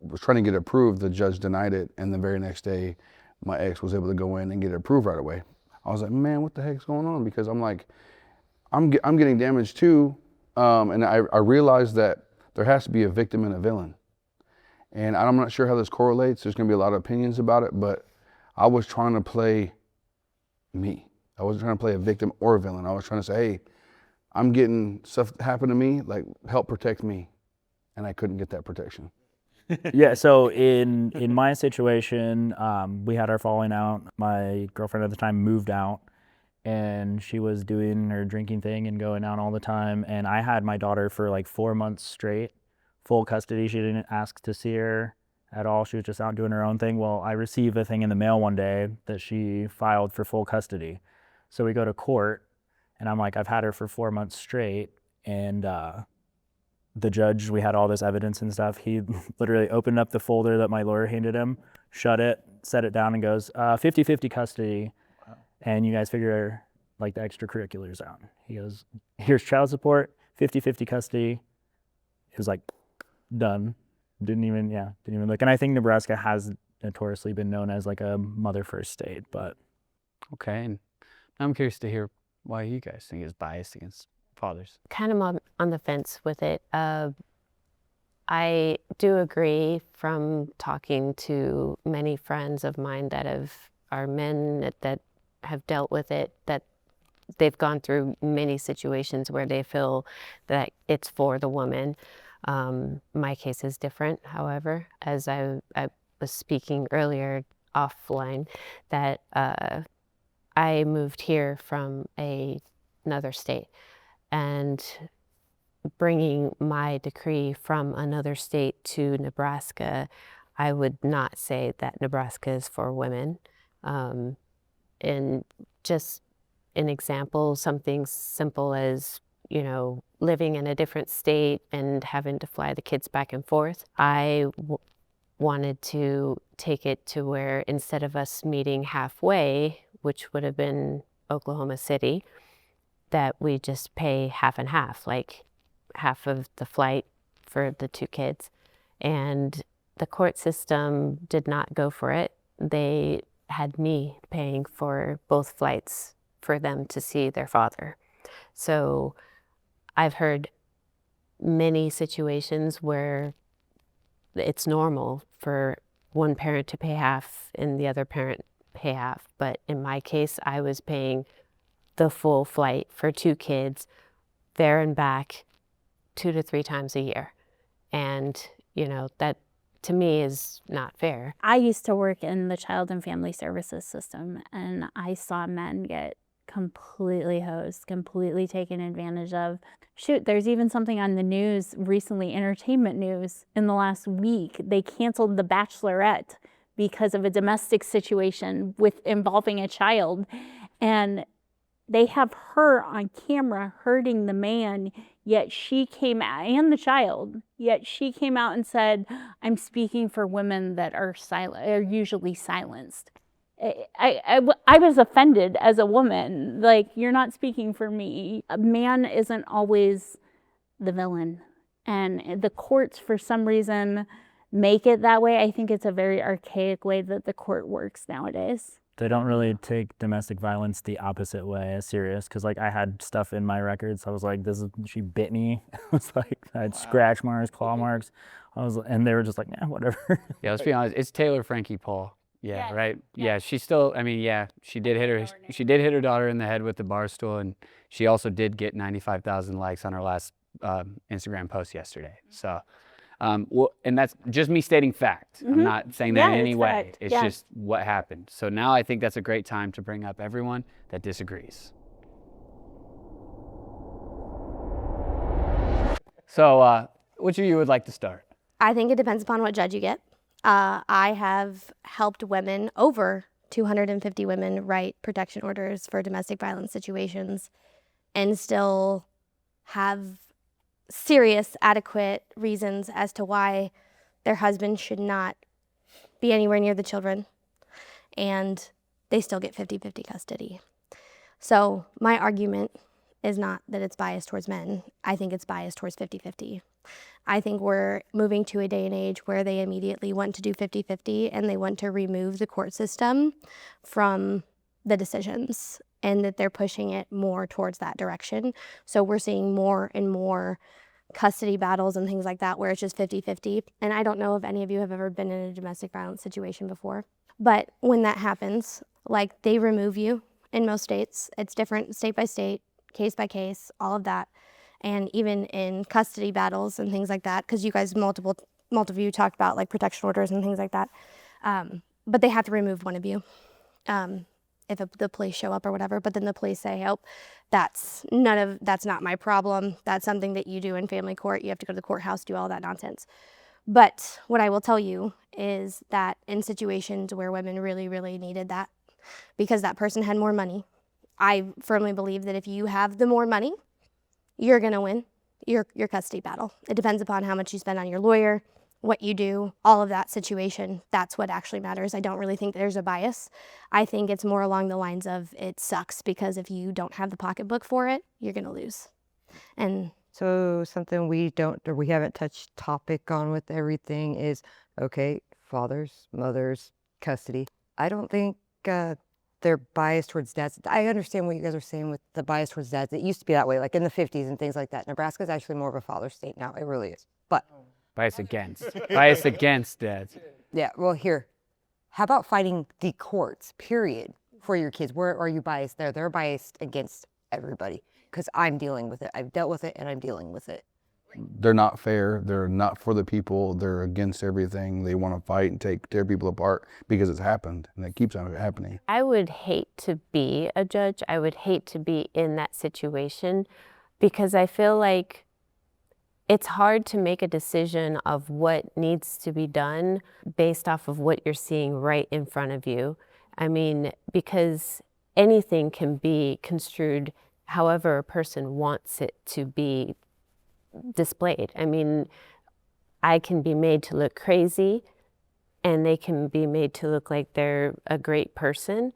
was trying to get it approved, the judge denied it, and the very next day, my ex was able to go in and get it approved right away. I was like, man, what the heck's going on? Because I'm like, I'm getting damaged too. And I realized that there has to be a victim and a villain. And I'm not sure how this correlates. There's gonna be a lot of opinions about it, but I was trying to play me. I wasn't trying to play a victim or a villain. I was trying to say, hey, I'm getting stuff happen to me, like help protect me. And I couldn't get that protection. Yeah, so in my situation, we had our falling out. My girlfriend at the time moved out, and she was doing her drinking thing and going out all the time. And I had my daughter for like 4 months straight, full custody. She didn't ask to see her at all. She was just out doing her own thing. Well, I received a thing in the mail one day that she filed for full custody. So we go to court, and I'm like, I've had her for 4 months straight, and the judge, we had all this evidence and stuff. He literally opened up the folder that my lawyer handed him, shut it, set it down, and goes, 50-50 custody, and you guys figure like the extracurriculars out. He goes, here's child support, 50-50 custody. It was like, done. Didn't even look. And I think Nebraska has notoriously been known as like a mother first state, but. Okay, and I'm curious to hear why you guys think it's biased against fathers. Kind of on the fence with it. I do agree from talking to many friends of mine that are men that have dealt with it, that they've gone through many situations where they feel that it's for the woman. My case is different, however, as I was speaking earlier offline, that I moved here from another state, and bringing my decree from another state to Nebraska, I would not say that Nebraska is for women. And just an example, something simple as, living in a different state and having to fly the kids back and forth. I wanted to take it to where instead of us meeting halfway, which would have been Oklahoma City, that we just pay half and half, like half of the flight for the two kids. And the court system did not go for it. They had me paying for both flights for them to see their father. So I've heard many situations where it's normal for one parent to pay half and the other parent pay half. But in my case, I was paying the full flight for two kids there and back 2 to 3 times a year. And, that to me is not fair. I used to work in the child and family services system, and I saw men get completely hosed, completely taken advantage of. Shoot, there's even something on the news recently, entertainment news, in the last week. They canceled The Bachelorette because of a domestic situation involving a child. And they have her on camera hurting the man, yet she came out, and the child, yet she came out and said, I'm speaking for women that are usually silenced. I was offended as a woman. Like, you're not speaking for me. A man isn't always the villain. And the courts, for some reason, make it that way. I think it's a very archaic way that the court works nowadays. They don't really take domestic violence the opposite way as serious, because like I had stuff in my records. I was like, she bit me. I was like, I had scratch marks, claw marks. And they were just like, whatever. Yeah, let's be honest. It's Taylor Frankie Paul. Yeah, right. Yeah, she still. She did hit her. She did hit her daughter in the head with the bar stool, and she also did get 95,000 likes on her last Instagram post yesterday. So. And that's just me stating fact. I'm not saying that in any way. Fact. It's just what happened. So now I think that's a great time to bring up everyone that disagrees. So which of you would like to start? I think it depends upon what judge you get. I have helped women, over 250 women, write protection orders for domestic violence situations and still have serious, adequate reasons as to why their husband should not be anywhere near the children, and they still get 50-50 custody. So my argument is not that it's biased towards men. I think it's biased towards 50-50. I think we're moving to a day and age where they immediately want to do 50-50 and they want to remove the court system from the decisions, and that they're pushing it more towards that direction. So we're seeing more and more custody battles and things like that where it's just 50-50. And I don't know if any of you have ever been in a domestic violence situation before, but when that happens, like, they remove you in most states. It's different state by state, case by case, all of that. And even in custody battles and things like that, because you guys, multiple of you talked about like protection orders and things like that, but they have to remove one of you if the police show up or whatever. But then the police say, "Oh, that's not my problem. That's something that you do in family court. You have to go to the courthouse, do all that nonsense." But what I will tell you is that in situations where women really, really needed that, because that person had more money, I firmly believe that if you have the more money, you're gonna win. your custody battle. It depends upon how much you spend on your lawyer, what you do, all of that situation. That's what actually matters. I don't really think there's a bias. I think it's more along the lines of it sucks because if you don't have the pocketbook for it, you're going to lose. And So something we haven't touched topic on with everything is, okay, fathers, mothers, custody. I don't think they're biased towards dads. I understand what you guys are saying with the bias towards dads. It used to be that way, like in the 50s and things like that. Nebraska is actually more of a father state now. It really is. But Bias against dads. yeah, well, here, how about fighting the courts, period, for your kids? Where are you biased there? They're biased against everybody because I'm dealing with it. I've dealt with it and I'm dealing with it. They're not fair. They're not for the people. They're against everything. They want to fight and tear people apart because it's happened and it keeps on happening. I would hate to be a judge. I would hate to be in that situation because I feel like it's hard to make a decision of what needs to be done based off of what you're seeing right in front of you. I mean, because anything can be construed however a person wants it to be displayed. I mean, I can be made to look crazy and they can be made to look like they're a great person.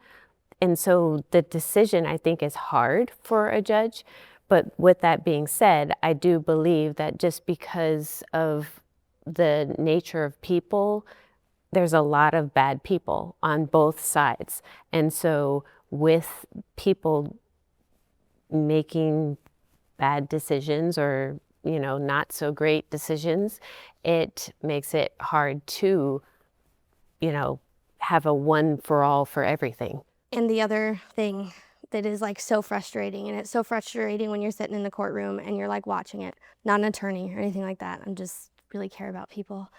And so the decision, I think, is hard for a judge. But with that being said, I do believe that just because of the nature of people, there's a lot of bad people on both sides. And so with people making bad decisions or, you know, not so great decisions, it makes it hard to, you know, have a one for all for everything. And the other thing that is like so frustrating, and it's so frustrating when you're sitting in the courtroom and you're like watching it, not an attorney or anything like that, I'm just really care about people,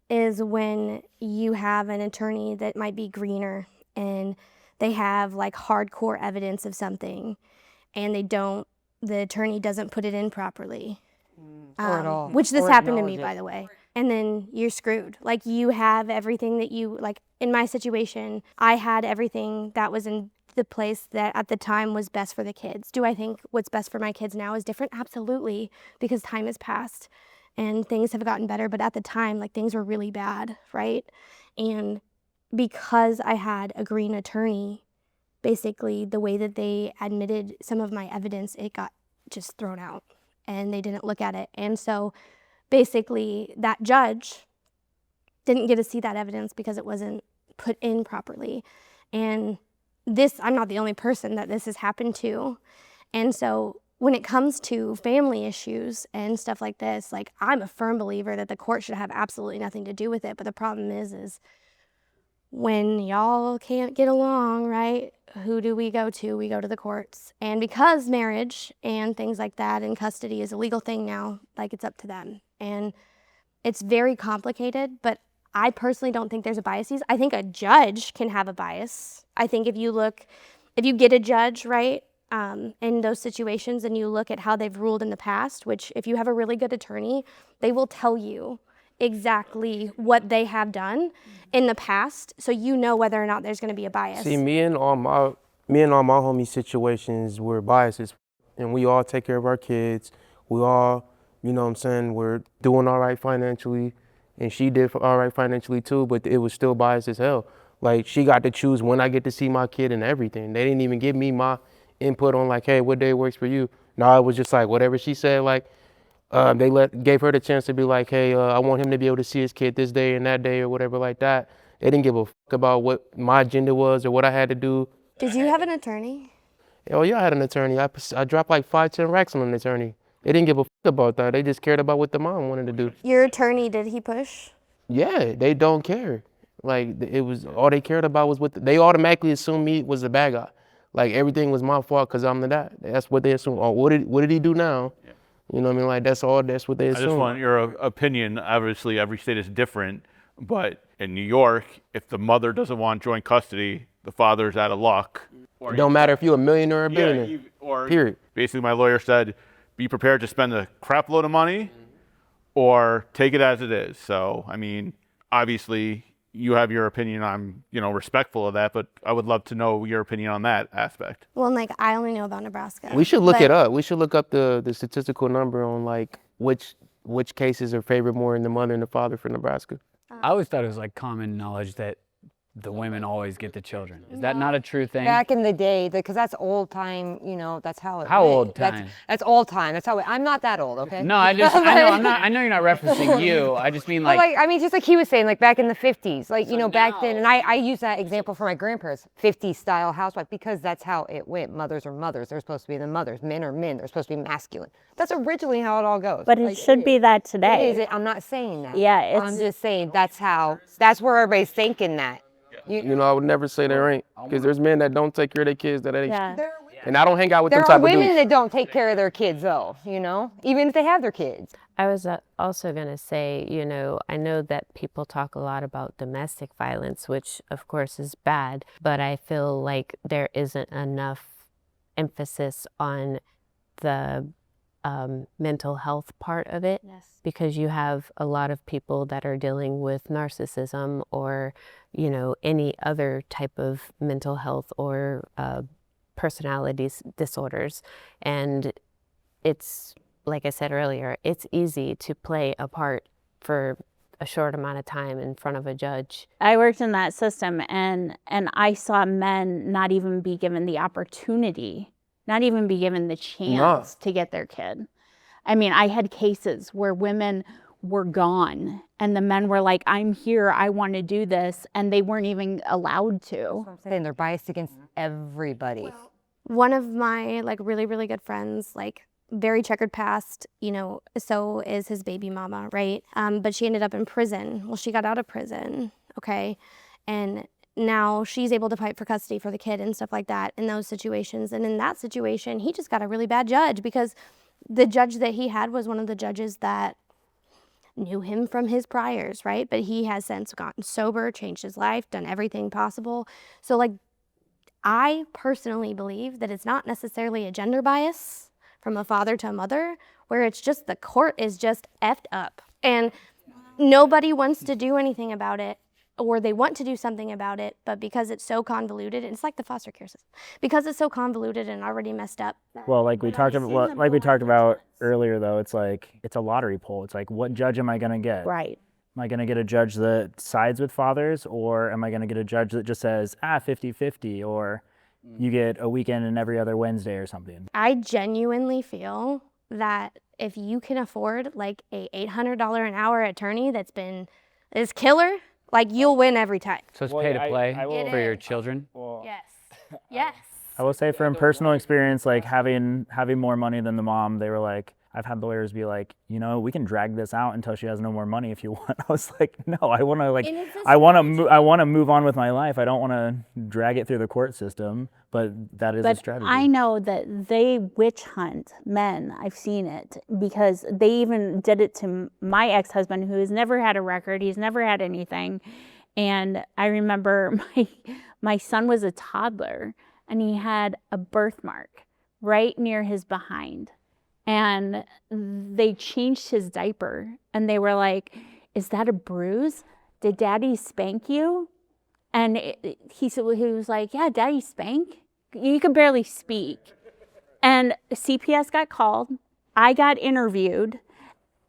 is when you have an attorney that might be greener and they have like hardcore evidence of something and the attorney doesn't put it in properly. Or at all. Which this Or happened to me, acknowledge it. by the way. And then you're screwed. Like you have everything that you, like in my situation, I had everything that was in the place that at the time was best for the kids. Do I think what's best for my kids now is different? Absolutely, because time has passed and things have gotten better. But at the time, like things were really bad, right? And because I had a green attorney, basically the way that they admitted some of my evidence, it got just thrown out and they didn't look at it. And so basically that judge didn't get to see that evidence because it wasn't put in properly. And I'm not the only person that this has happened to. And so when it comes to family issues and stuff like this, like I'm a firm believer that the court should have absolutely nothing to do with it. But the problem is when y'all can't get along, right? Who do we go to? We go to the courts. And because marriage and things like that and custody is a legal thing now, like it's up to them. And it's very complicated, but I personally don't think there's a biases. I think a judge can have a bias. I think if you get a judge, right, in those situations and you look at how they've ruled in the past, which if you have a really good attorney, they will tell you exactly what they have done in the past, so you know whether or not there's going to be a bias. See, me and all my homie situations were biases, and we all take care of our kids. We all, you know what I'm saying, we're doing all right financially, and she did all right financially too, but it was still biased as hell. Like, she got to choose when I get to see my kid and everything. They didn't even give me my input on like, hey, what day works for you? No, it was just like whatever she said, like, they gave her the chance to be like, hey, I want him to be able to see his kid this day and that day or whatever like that. They didn't give a fuck about what my agenda was or what I had to do. Did you have an attorney? Oh yeah, I had an attorney. I dropped like 5-10 racks on an attorney. They didn't give a fuck about that. They just cared about what the mom wanted to do. Your attorney, did he push? Yeah, they don't care. Like, it was, all they cared about was they automatically assumed me was the bad guy. Like, everything was my fault because I'm the dad. That's what they assume. Oh, what did he do now? Yeah. You know what I mean? Like, that's what they assume. I just want your opinion. Obviously, every state is different, but in New York, if the mother doesn't want joint custody, the father's out of luck. It don't matter if you're a millionaire or a billionaire. Period. Basically, my lawyer said, be prepared to spend a crap load of money or take it as it is. So, I mean, obviously, you have your opinion. I'm, respectful of that, but I would love to know your opinion on that aspect. Well, and like I only know about Nebraska. We should look but- it up. We should look up the statistical number on like which cases are favored more in the mother and the father for Nebraska. I always thought it was like common knowledge that the women always get the children. Is that not a true thing? Back in the day, because that's old time, that's how it How went. old time? That's old time. That's how I'm not that old, okay? No, I know you're not referencing you. I just mean But just like he was saying, like back in the 50s, like, back then, and I use that example for my grandparents, 50s style housewife, because that's how it went. Mothers are mothers. They're supposed to be the mothers. Men are men. They're supposed to be masculine. That's originally how it all goes. But it should be that today. It is. I'm not saying that. Yeah, I'm just saying that's where everybody's thinking that. I would never say there ain't, because there's men that don't take care of their kids that ain't. Yeah. And I don't hang out with them There type are of dudes. women that don't take care of their kids, though, even if they have their kids. I was also going to say, I know that people talk a lot about domestic violence, which of course is bad, but I feel like there isn't enough emphasis on the mental health part of it. Yes. Because you have a lot of people that are dealing with narcissism or, any other type of mental health or personality disorders. And it's, like I said earlier, it's easy to play a part for a short amount of time in front of a judge. I worked in that system and I saw men not even be given the opportunity, not even be given the chance to get their kid. I mean, I had cases where women were gone and the men were like, I'm here, I want to do this, and they weren't even allowed to. I'm saying they're biased against everybody. One of my like really, really good friends, like very checkered past, so is his baby mama, right? But she ended up in prison. Well, she got out of prison, okay? And now she's able to fight for custody for the kid and stuff like that in those situations. And in that situation, he just got a really bad judge because the judge that he had was one of the judges that knew him from his priors, right? But he has since gotten sober, changed his life, done everything possible. So like, I personally believe that it's not necessarily a gender bias from a father to a mother, where it's just the court is just effed up and nobody wants to do anything about it, or they want to do something about it, but because it's so convoluted, it's like the foster care system, because it's so convoluted and already messed up. Well, like we talked about earlier, though, it's like it's a lottery poll. It's like, what judge am I going to get? Right. Am I going to get a judge that sides with fathers, or am I going to get a judge that just says 50-50, or you get a weekend and every other Wednesday or something? I genuinely feel that if you can afford like a $800 an hour attorney is killer, like you'll win every time. So it's Well, pay to I play will- for your children? Well, Yes. Yes. I will say from personal experience, like having more money than the mom, they were like, I've had lawyers be like, we can drag this out until she has no more money if you want. I was like, no, I want to move on with my life. I don't want to drag it through the court system, but that is a strategy. I know that they witch hunt men. I've seen it because they even did it to my ex-husband, who has never had a record. He's never had anything. And I remember my son was a toddler and he had a birthmark right near his behind. And they changed his diaper and they were like, is that a bruise? Did daddy spank you? And he was like, yeah, daddy spank. You could barely speak. And CPS got called. I got interviewed.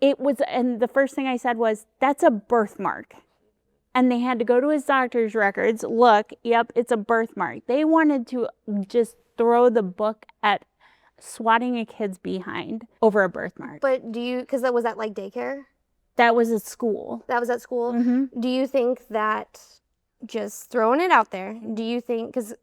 And the first thing I said was, that's a birthmark. And they had to go to his doctor's records. Look, yep, it's a birthmark. They wanted to just throw the book at swatting a kid's behind over a birthmark. But because that was at like daycare? That was at school. That was at school? Mm-hmm. Do you think that, just throwing it out there, do you think, because,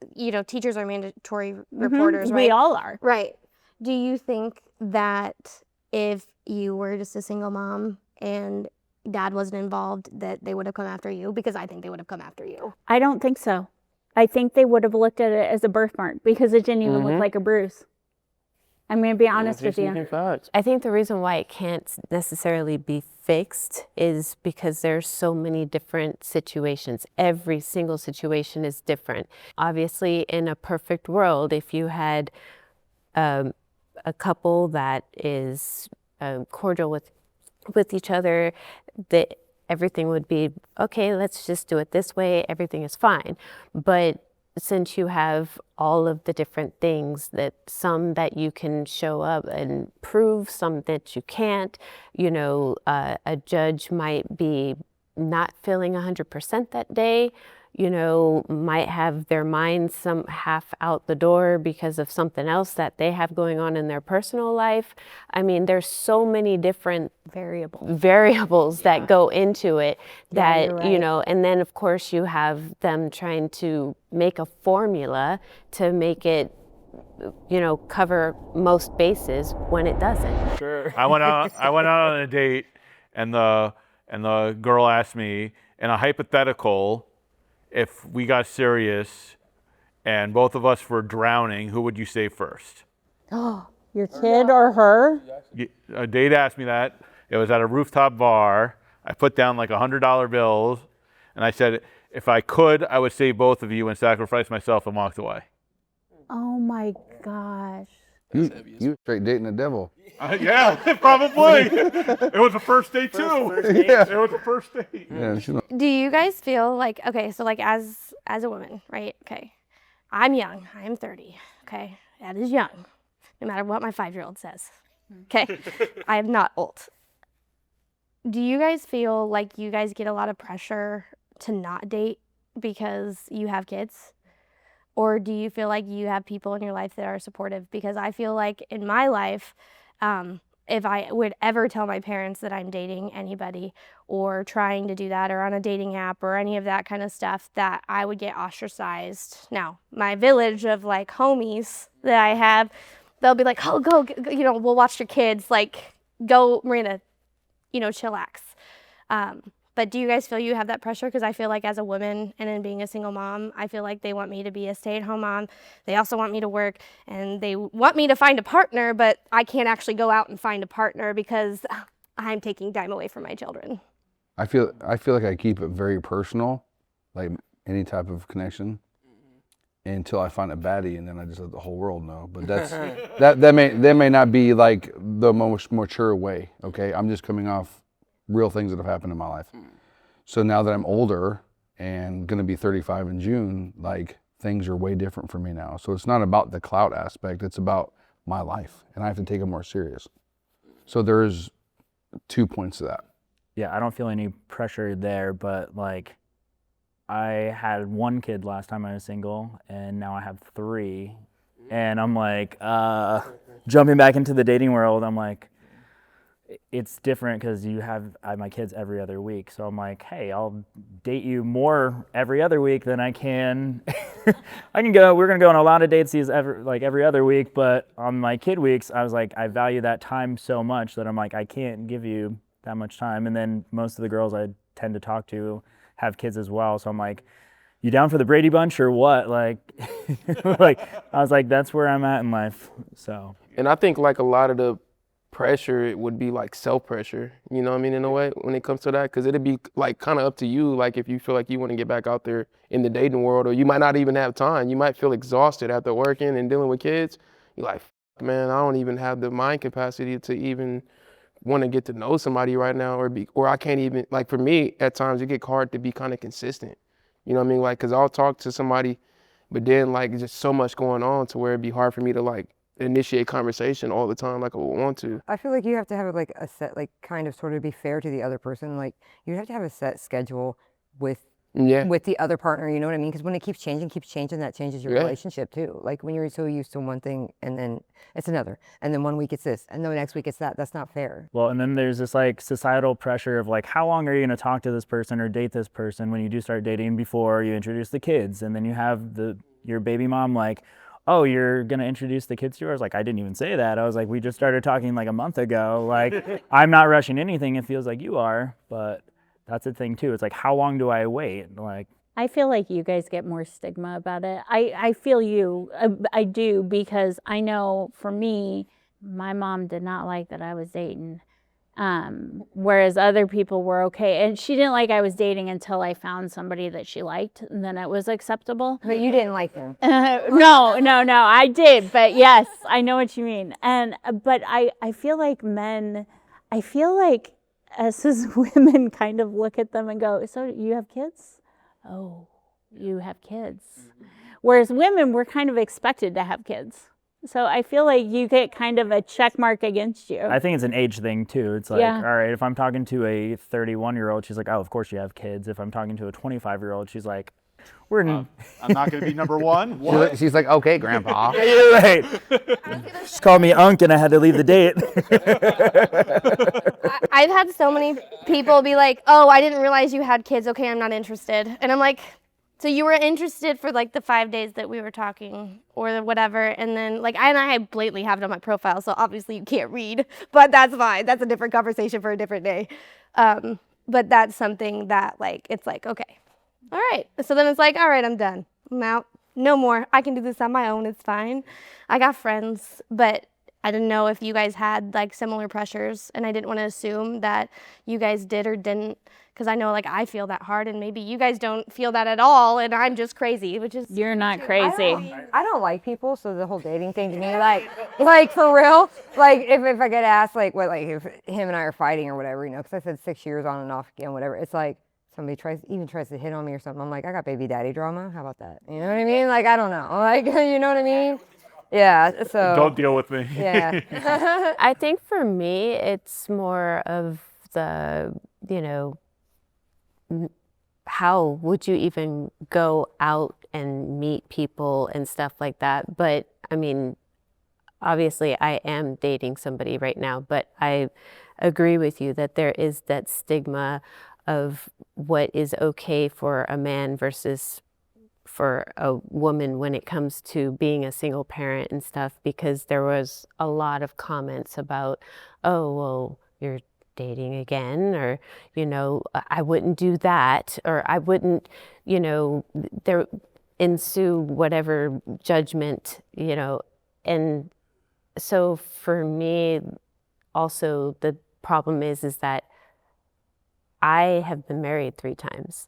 teachers are mandatory reporters, right? We all are. Right. Do you think that if you were just a single mom and dad wasn't involved, that they would have come after you? Because I think they would have come after you. I don't think so. I think they would have looked at it as a birthmark because it didn't even look like a bruise. I'm going to be honest with you. I think the reason why it can't necessarily be fixed is because there's so many different situations. Every single situation is different. Obviously, in a perfect world, if you had a couple that is cordial with each other, that everything would be, okay, let's just do it this way, everything is fine. But since you have all of the different things, that some that you can show up and prove, some that you can't, you know, a judge might be not feeling 100% that day, you know, might have their mind some half out the door because of something else that they have going on in their personal life. I mean, there's so many different variables that go into it that, you're right. you know, and then of course you have them trying to make a formula to make it, you know, cover most bases when it doesn't. Sure. I went out on a date, and the girl asked me, in a hypothetical, if we got serious and both of us were drowning, who would you save first? Your kid or her? A date asked me that. It was at a rooftop bar. I put down like $100 bills, and I said, if I could, I would save both of you and sacrifice myself, and walked away. Oh my gosh. You straight dating the devil. Yeah, probably. It was a first date too. Yeah. It was a first date. Yeah, she know. Do you guys feel like, okay, so like as a woman, right? Okay, I'm young. I'm 30. Okay, that is young, no matter what my 5-year-old says. Okay, I am not old. Do you guys feel like you guys get a lot of pressure to not date because you have kids? Or do you feel like you have people in your life that are supportive? Because I feel like in my life, if I would ever tell my parents that I'm dating anybody or trying to do that or on a dating app or any of that kind of stuff, that I would get ostracized. Now, my village of like homies that I have, they'll be like, oh, go, you know, we'll watch your kids, like, go, Maranda, you know, chillax. But do you guys feel you have that pressure? Because I feel like as a woman and then being a single mom, I feel like they want me to be a stay-at-home mom. They also want me to work, and they want me to find a partner, but I can't actually go out and find a partner because I'm taking time away from my children. I feel like I keep it very personal, like any type of connection, until I find a baddie, and then I just let the whole world know. But that's that may not be like the most mature way. Okay, I'm just coming off real things that have happened in my life. So now that I'm older and gonna be 35 in June, like things are way different for me now. So it's not about the clout aspect, it's about my life, and I have to take it more serious. So there's 2 points to that. Yeah, I don't feel any pressure there, but like I had 1 kid last time I was single, and now I have 3. And I'm like, jumping back into the dating world, I'm like, it's different because I have my kids every other week. So I'm like, hey, I'll date you more every other week than I can. We're gonna go on a lot of dates every other week, but on my kid weeks, I was like, I value that time so much that I'm like, I can't give you that much time. And then most of the girls I tend to talk to have kids as well. So I'm like, you down for the Brady Bunch or what? Like, like I was like, that's where I'm at in life. So. And I think like a lot of the pressure, it would be like self-pressure, you know what I mean, in a way, when it comes to that, because it'd be like kind of up to you, like if you feel like you want to get back out there in the dating world, or you might not even have time, you might feel exhausted after working and dealing with kids. You're like, man, I don't even have the mind capacity to even want to get to know somebody right now, or I can't even, like for me, at times it get hard to be kind of consistent, you know what I mean, like, because I'll talk to somebody, but then like just so much going on to where it'd be hard for me to like initiate conversation all the time like I would want to. I feel like you have to have like a set, like kind of sort of be fair to the other person. Like you have to have a set schedule with the other partner, you know what I mean? Because when it keeps changing, that changes your relationship too. Like when you're so used to one thing and then it's another, and then 1 week it's this, and then the next week it's that. That's not fair. Well, and then there's this like societal pressure of like, how long are you gonna talk to this person or date this person when you do start dating before you introduce the kids? And then you have your baby mom like, oh, you're going to introduce the kids to her? I was like, I didn't even say that. I was like, we just started talking like a month ago. Like, I'm not rushing anything. It feels like you are, but that's the thing too. It's like, how long do I wait? Like, I feel like you guys get more stigma about it. I feel you. I do, because I know for me, my mom did not like that I was dating. Whereas other people were okay. And she didn't like I was dating until I found somebody that she liked, and then it was acceptable. But you didn't like them. No, I did. But yes, I know what you mean. But I feel like men, us as women kind of look at them and go, so you have kids? Oh, you have kids. Whereas women, we're kind of expected to have kids. So I feel like you get kind of a check mark against you. I think it's an age thing too. It's like, Yeah. all right, if I'm talking to a 31-year-old, she's like, oh, of course you have kids. If I'm talking to a 25-year-old, she's like, we're I'm not going to be number one. What? She's like, okay, Grandpa. Yeah, you're right. She called me Unc and I had to leave the date. I've had so many people be like, oh, I didn't realize you had kids. Okay, I'm not interested. And I'm like, so you were interested for like the 5 days that we were talking or whatever. And then like, I blatantly have it on my profile. So obviously you can't read, but that's fine. That's a different conversation for a different day. But that's something that like, it's like, okay, all right. So then it's like, all right, I'm done. I'm out. No more. I can do this on my own. It's fine. I got friends, but I didn't know if you guys had like similar pressures, and I didn't want to assume that you guys did or didn't, because I know like I feel that hard, and maybe you guys don't feel that at all, and I'm just crazy, which is You're not crazy. I don't like people, so the whole dating thing to me, like for real, like if I get asked like what, like if him and I are fighting or whatever, you know, because I said 6 years on and off again, whatever, it's like somebody tries to hit on me or something, I'm like, I got baby daddy drama, how about that? You know what I mean? Like, I don't know, like, you know what I mean? Yeah, so. Don't deal with me. Yeah. I think for me, it's more of the, you know, how would you even go out and meet people and stuff like that? But I mean, obviously I am dating somebody right now, but I agree with you that there is that stigma of what is okay for a man versus for a woman when it comes to being a single parent and stuff, because there was a lot of comments about, oh, well, you're dating again, or, you know, I wouldn't do that, or I wouldn't, you know, there ensue whatever judgment, you know. And so for me, also the problem is that I have been married 3 times,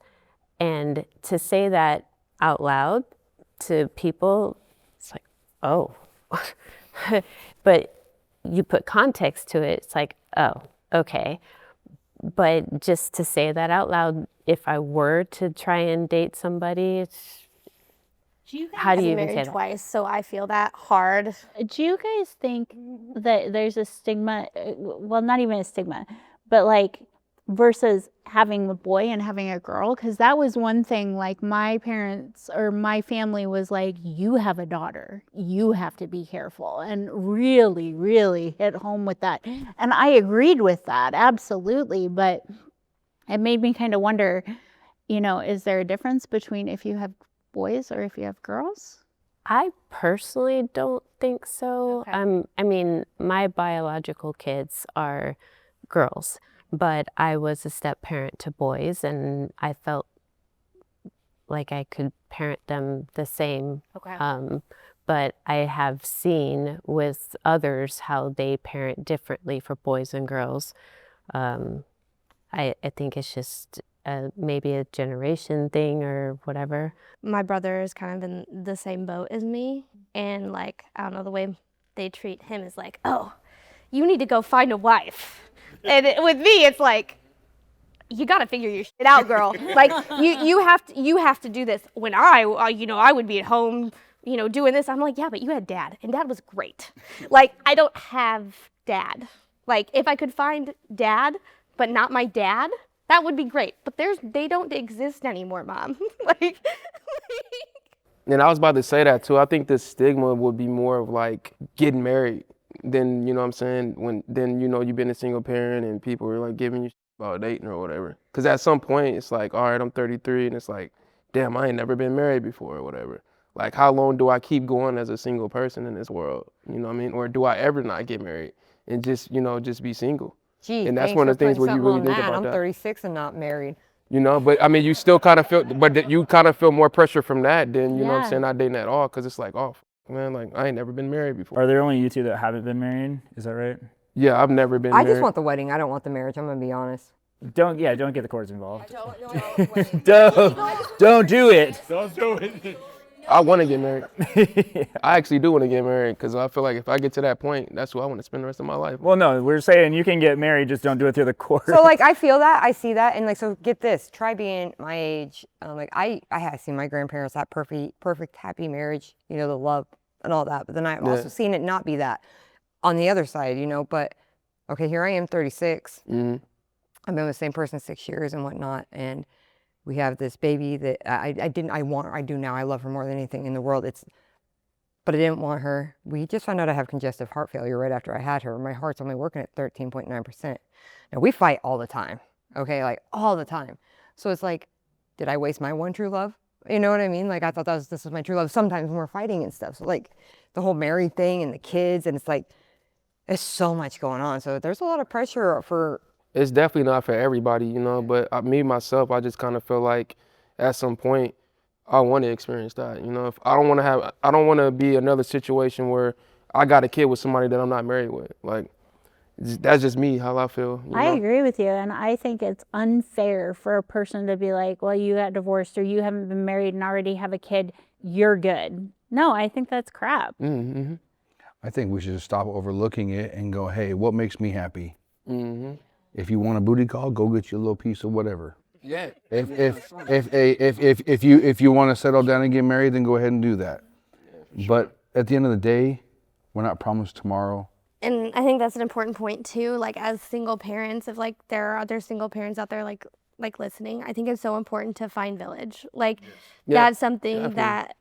and to say that out loud to people, it's like, oh. But you put context to it, it's like, oh, okay. But just to say that out loud, if I were to try and date somebody, how do you even say married that? twice, so I feel that hard. Do you guys think that there's a stigma, well, not even a stigma, but like versus having a boy and having a girl? Because that was one thing, like my parents or my family was like, you have a daughter, you have to be careful, and really, really hit home with that. And I agreed with that, absolutely. But it made me kind of wonder, you know, is there a difference between if you have boys or if you have girls? I personally don't think so. Okay. I mean, my biological kids are girls, but I was a step parent to boys, and I felt like I could parent them the same. Okay. But I have seen with others how they parent differently for boys and girls. I think it's just maybe a generation thing or whatever. My brother is kind of in the same boat as me, and like, I don't know, the way they treat him is like, oh, you need to go find a wife. And with me, it's like, you got to figure your shit out, girl. Like, you have to do this. When I would be at home, you know, doing this. I'm like, yeah, but you had dad, and dad was great. Like, I don't have dad. Like, if I could find dad, but not my dad, that would be great. But they don't exist anymore, Mom. Like. And I was about to say that too. I think the stigma would be more of like getting married than, you know what I'm saying, then, you know, you've been a single parent and people are like giving you about dating or whatever. Because at some point it's like, all right, I'm 33, and it's like, damn, I ain't never been married before or whatever. Like, how long do I keep going as a single person in this world? You know what I mean? Or do I ever not get married and just, you know, just be single? Gee, And that's thanks one of for the things putting where you something really on think that. about I'm that. 36 and not married. You know, but I mean, you still kind of feel, but you kind of feel more pressure from that than, you know what Yeah. I'm saying, not dating at all, because it's like, oh, man, like, I ain't never been married before. Are there only you two that haven't been married? Is that right? Yeah, I've never been I married. just want the wedding. I don't want the marriage. I'm going to be honest. Don't get the courts involved. I don't Don't do it. Don't do it. I want to get married. Yeah. I actually do want to get married because I feel like if I get to that point, that's who I want to spend the rest of my life. Well, no, we're saying you can get married, just don't do it through the court. So like I feel that, I see that, and like so get this, try being my age. Like I have seen my grandparents that perfect happy marriage, you know, the love and all that. But then I've also seen it not be that on the other side, you know. But okay, here I am, 36. I've been with the same person 6 years and whatnot, and we have this baby that I do now. I love her more than anything in the world. But I didn't want her. We just found out I have congestive heart failure right after I had her. My heart's only working at 13.9%. Now we fight all the time, okay, like all the time. So it's like, did I waste my one true love? You know what I mean? Like I thought this was my true love. Sometimes when we're fighting and stuff. So like the whole married thing and the kids, and it's like, there's so much going on. So there's a lot of pressure for. It's definitely not for everybody, you know, but me, myself, I just kind of feel like at some point I want to experience that, you know. If I don't want to be another situation where I got a kid with somebody that I'm not married with. Like, that's just me, how I feel. You know? I agree with you, and I think it's unfair for a person to be like, well, you got divorced or you haven't been married and already have a kid, you're good. No, I think that's crap. Mm-hmm. I think we should just stop overlooking it and go, hey, what makes me happy? Mm-hmm. If you want a booty call, go get you a little piece of whatever. Yeah. If you want to settle down and get married, then go ahead and do that. But at the end of the day, we're not promised tomorrow. And I think that's an important point too. Like as single parents, if like there are other single parents out there like listening, I think it's so important to find village. Like that's something that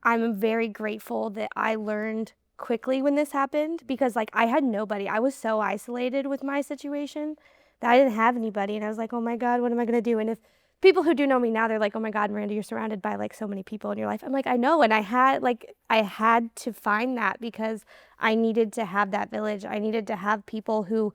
I'm very grateful that I learned quickly when this happened, because like I had nobody. I was so isolated with my situation that I didn't have anybody, and I was like, oh my God, what am I gonna do? And if people who do know me now, they're like, oh my God, Maranda, you're surrounded by like so many people in your life. I'm like, I know, and I had to find that because I needed to have that village. I needed to have people who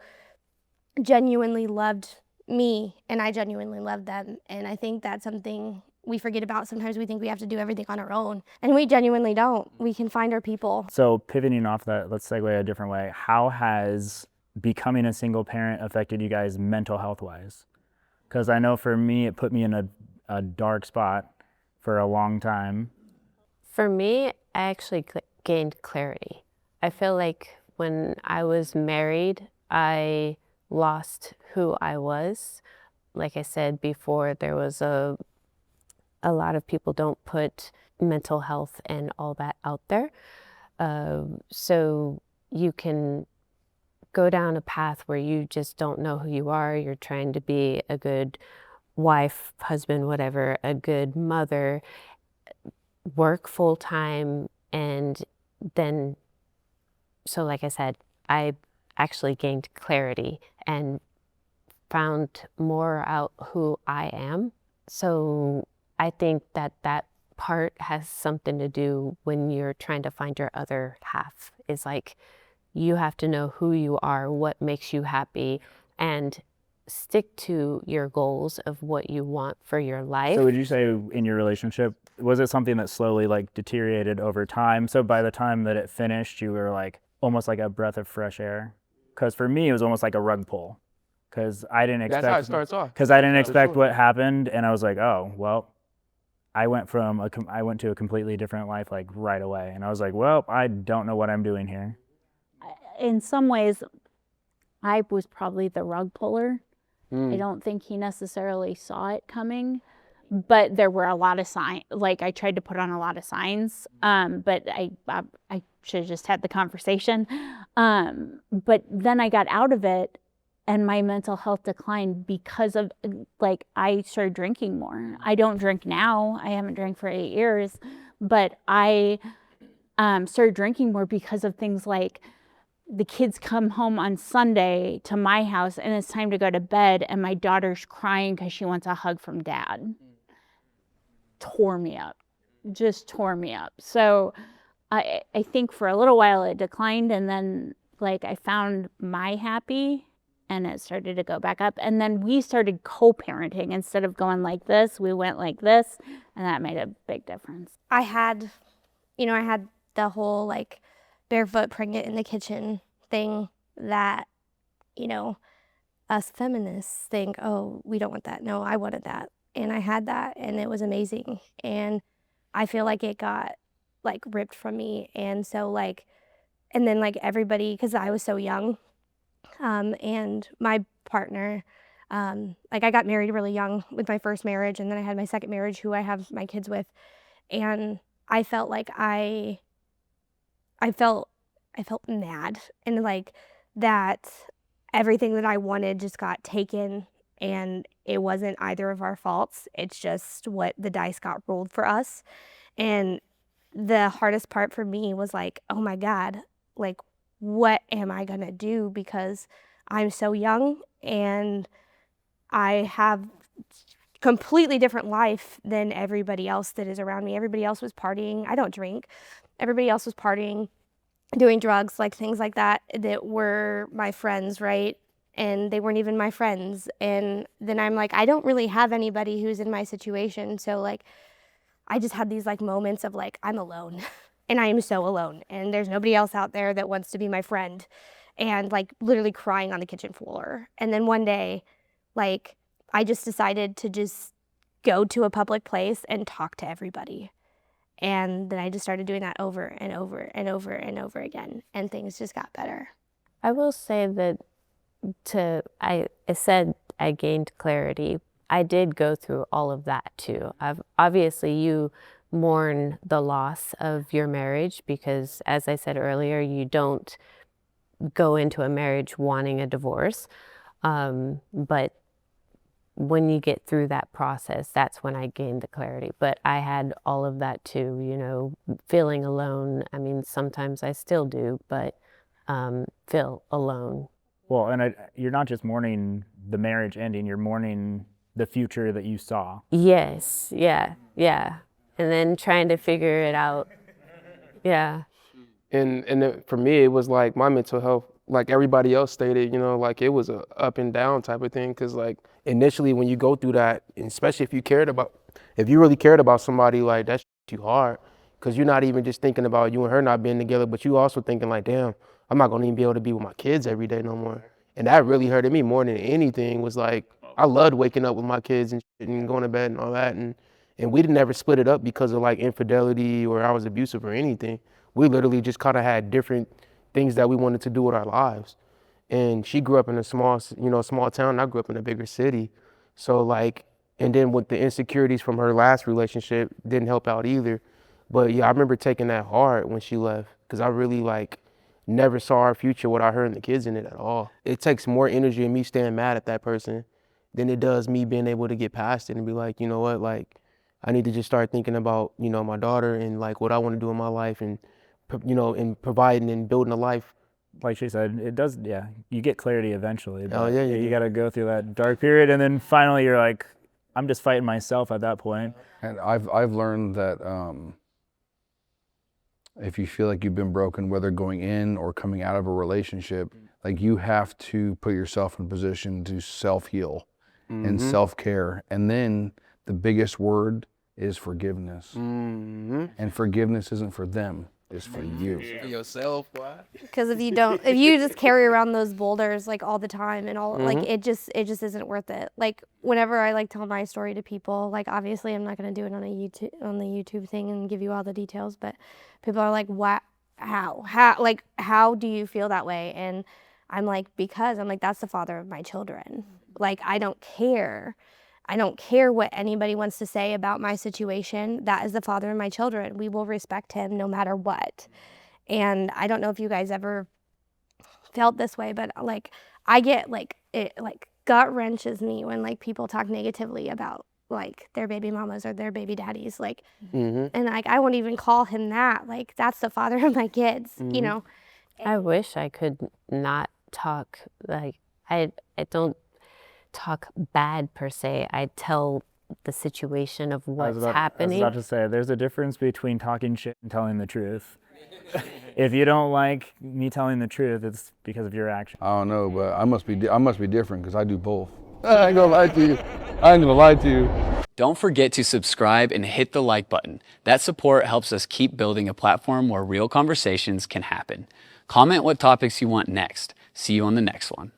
genuinely loved me and I genuinely loved them. And I think that's something we forget about. Sometimes we think we have to do everything on our own, and we genuinely don't. We can find our people. So pivoting off that, let's segue a different way. How has becoming a single parent affected you guys mental health wise? Because I know for me, it put me in a dark spot for a long time. For me, I actually gained clarity. I feel like when I was married, I lost who I was. Like I said before, there was a lot of people don't put mental health and all that out there. So you can go down a path where you just don't know who you are. You're trying to be a good wife, husband, whatever, a good mother, work full time. And then, so like I said, I actually gained clarity and found more out who I am. So I think that part has something to do when you're trying to find your other half. Is like, you have to know who you are, what makes you happy, and stick to your goals of what you want for your life. So would you say in your relationship, was it something that slowly like deteriorated over time? So by the time that it finished, you were like almost like a breath of fresh air? Because for me, it was almost like a rug pull. Because I didn't expect. That's how it starts off. Because I didn't expect what happened, and I was like, oh, well, I went to a completely different life like right away, and I was like, well, I don't know what I'm doing here. In some ways, I was probably the rug puller. I don't think he necessarily saw it coming, but there were a lot of signs. Like I tried to put on a lot of signs, but I should have just had the conversation. But then I got out of it, and my mental health declined because of like I started drinking more. I don't drink now. I haven't drank for 8 years, but I started drinking more because of things like the kids come home on Sunday to my house and it's time to go to bed and my daughter's crying because she wants a hug from dad. Tore me up. Just tore me up. So I think for a little while it declined, and then like I found my happy and it started to go back up. And then we started co-parenting. Instead of going like this, we went like this, and that made a big difference. I had the whole like barefoot pregnant in the kitchen thing that, us feminists think, oh, we don't want that. No, I wanted that. And I had that, and it was amazing. And I feel like it got like ripped from me. And so like, and then like everybody, because I was so young, and my partner, like I got married really young with my first marriage, and then I had my second marriage, who I have my kids with, and I felt like I felt mad, and like that everything that I wanted just got taken, and it wasn't either of our faults. It's just what the dice got rolled for us. And the hardest part for me was like, oh my God, like, what am I gonna do? Because I'm so young and I have completely different life than everybody else that is around me. Everybody else was partying. I don't drink. Everybody else was partying, doing drugs, like things like that were my friends, right? And they weren't even my friends. And then I'm like, I don't really have anybody who's in my situation. So like, I just had these like moments of like, I'm alone and I am so alone, and there's nobody else out there that wants to be my friend, and like literally crying on the kitchen floor. And then one day, like, I just decided to just go to a public place and talk to everybody. And then I just started doing that over and over and over and over again, and things just got better. I will say that I said I gained clarity. I did go through all of that too. Obviously, you mourn the loss of your marriage because, as I said earlier, you don't go into a marriage wanting a divorce. But when you get through that process, that's when I gained the clarity. But I had all of that too, you know, feeling alone. I mean, sometimes I still do, but feel alone. Well, and you're not just mourning the marriage ending, you're mourning the future that you saw. Yes, yeah. And then trying to figure it out. Yeah. And for me, it was like my mental health, like everybody else stated, you know, like it was a up and down type of thing. Cause like initially when you go through that, and especially if you really cared about somebody, like that's too hard. Cause you're not even just thinking about you and her not being together, but you also thinking like, damn, I'm not gonna even be able to be with my kids every day no more. And that really hurted me more than anything. Was like, I loved waking up with my kids and going to bed and all that. And we didn't ever split it up because of like infidelity or I was abusive or anything. We literally just kind of had different things that we wanted to do with our lives. And she grew up in a small town. And I grew up in a bigger city. So like, and then with the insecurities from her last relationship didn't help out either. But yeah, I remember taking that hard when she left, because I really like never saw our future without her and the kids in it at all. It takes more energy in me staying mad at that person than it does me being able to get past it and be like, you know what, like I need to just start thinking about, you know, my daughter and like what I want to do in my life, and, you know, and providing and building a life. Like she said, it does, yeah, you get clarity eventually. Oh yeah, you got to go through that dark period, and then finally you're like, I'm just fighting myself at that point. And I've learned that if you feel like you've been broken, whether going in or coming out of a relationship, like you have to put yourself in a position to self-heal and self-care. And then the biggest word is forgiveness. And forgiveness isn't for them, it's for you. For yourself, boy. Because if you just carry around those boulders like all the time and all, like it just isn't worth it. Like whenever I like tell my story to people, like obviously I'm not gonna do it on the YouTube thing and give you all the details, but people are like, what, how do you feel that way? And I'm like, because I'm like, that's the father of my children. Like I don't care what anybody wants to say about my situation. That is the father of my children. We will respect him no matter what. And I don't know if you guys ever felt this way, but like I get like it like gut wrenches me when like people talk negatively about like their baby mamas or their baby daddies, like and like I won't even call him that. Like that's the father of my kids, you know. I wish I could not talk, like I don't talk bad per se. I tell the situation of what's happening. I was about to say, there's a difference between talking shit and telling the truth. If you don't like me telling the truth, it's because of your action. I don't know, but I must be different because I do both. I ain't gonna lie to you. Don't forget to subscribe and hit the like button. That support helps us keep building a platform where real conversations can happen. Comment what topics you want next. See you on the next one.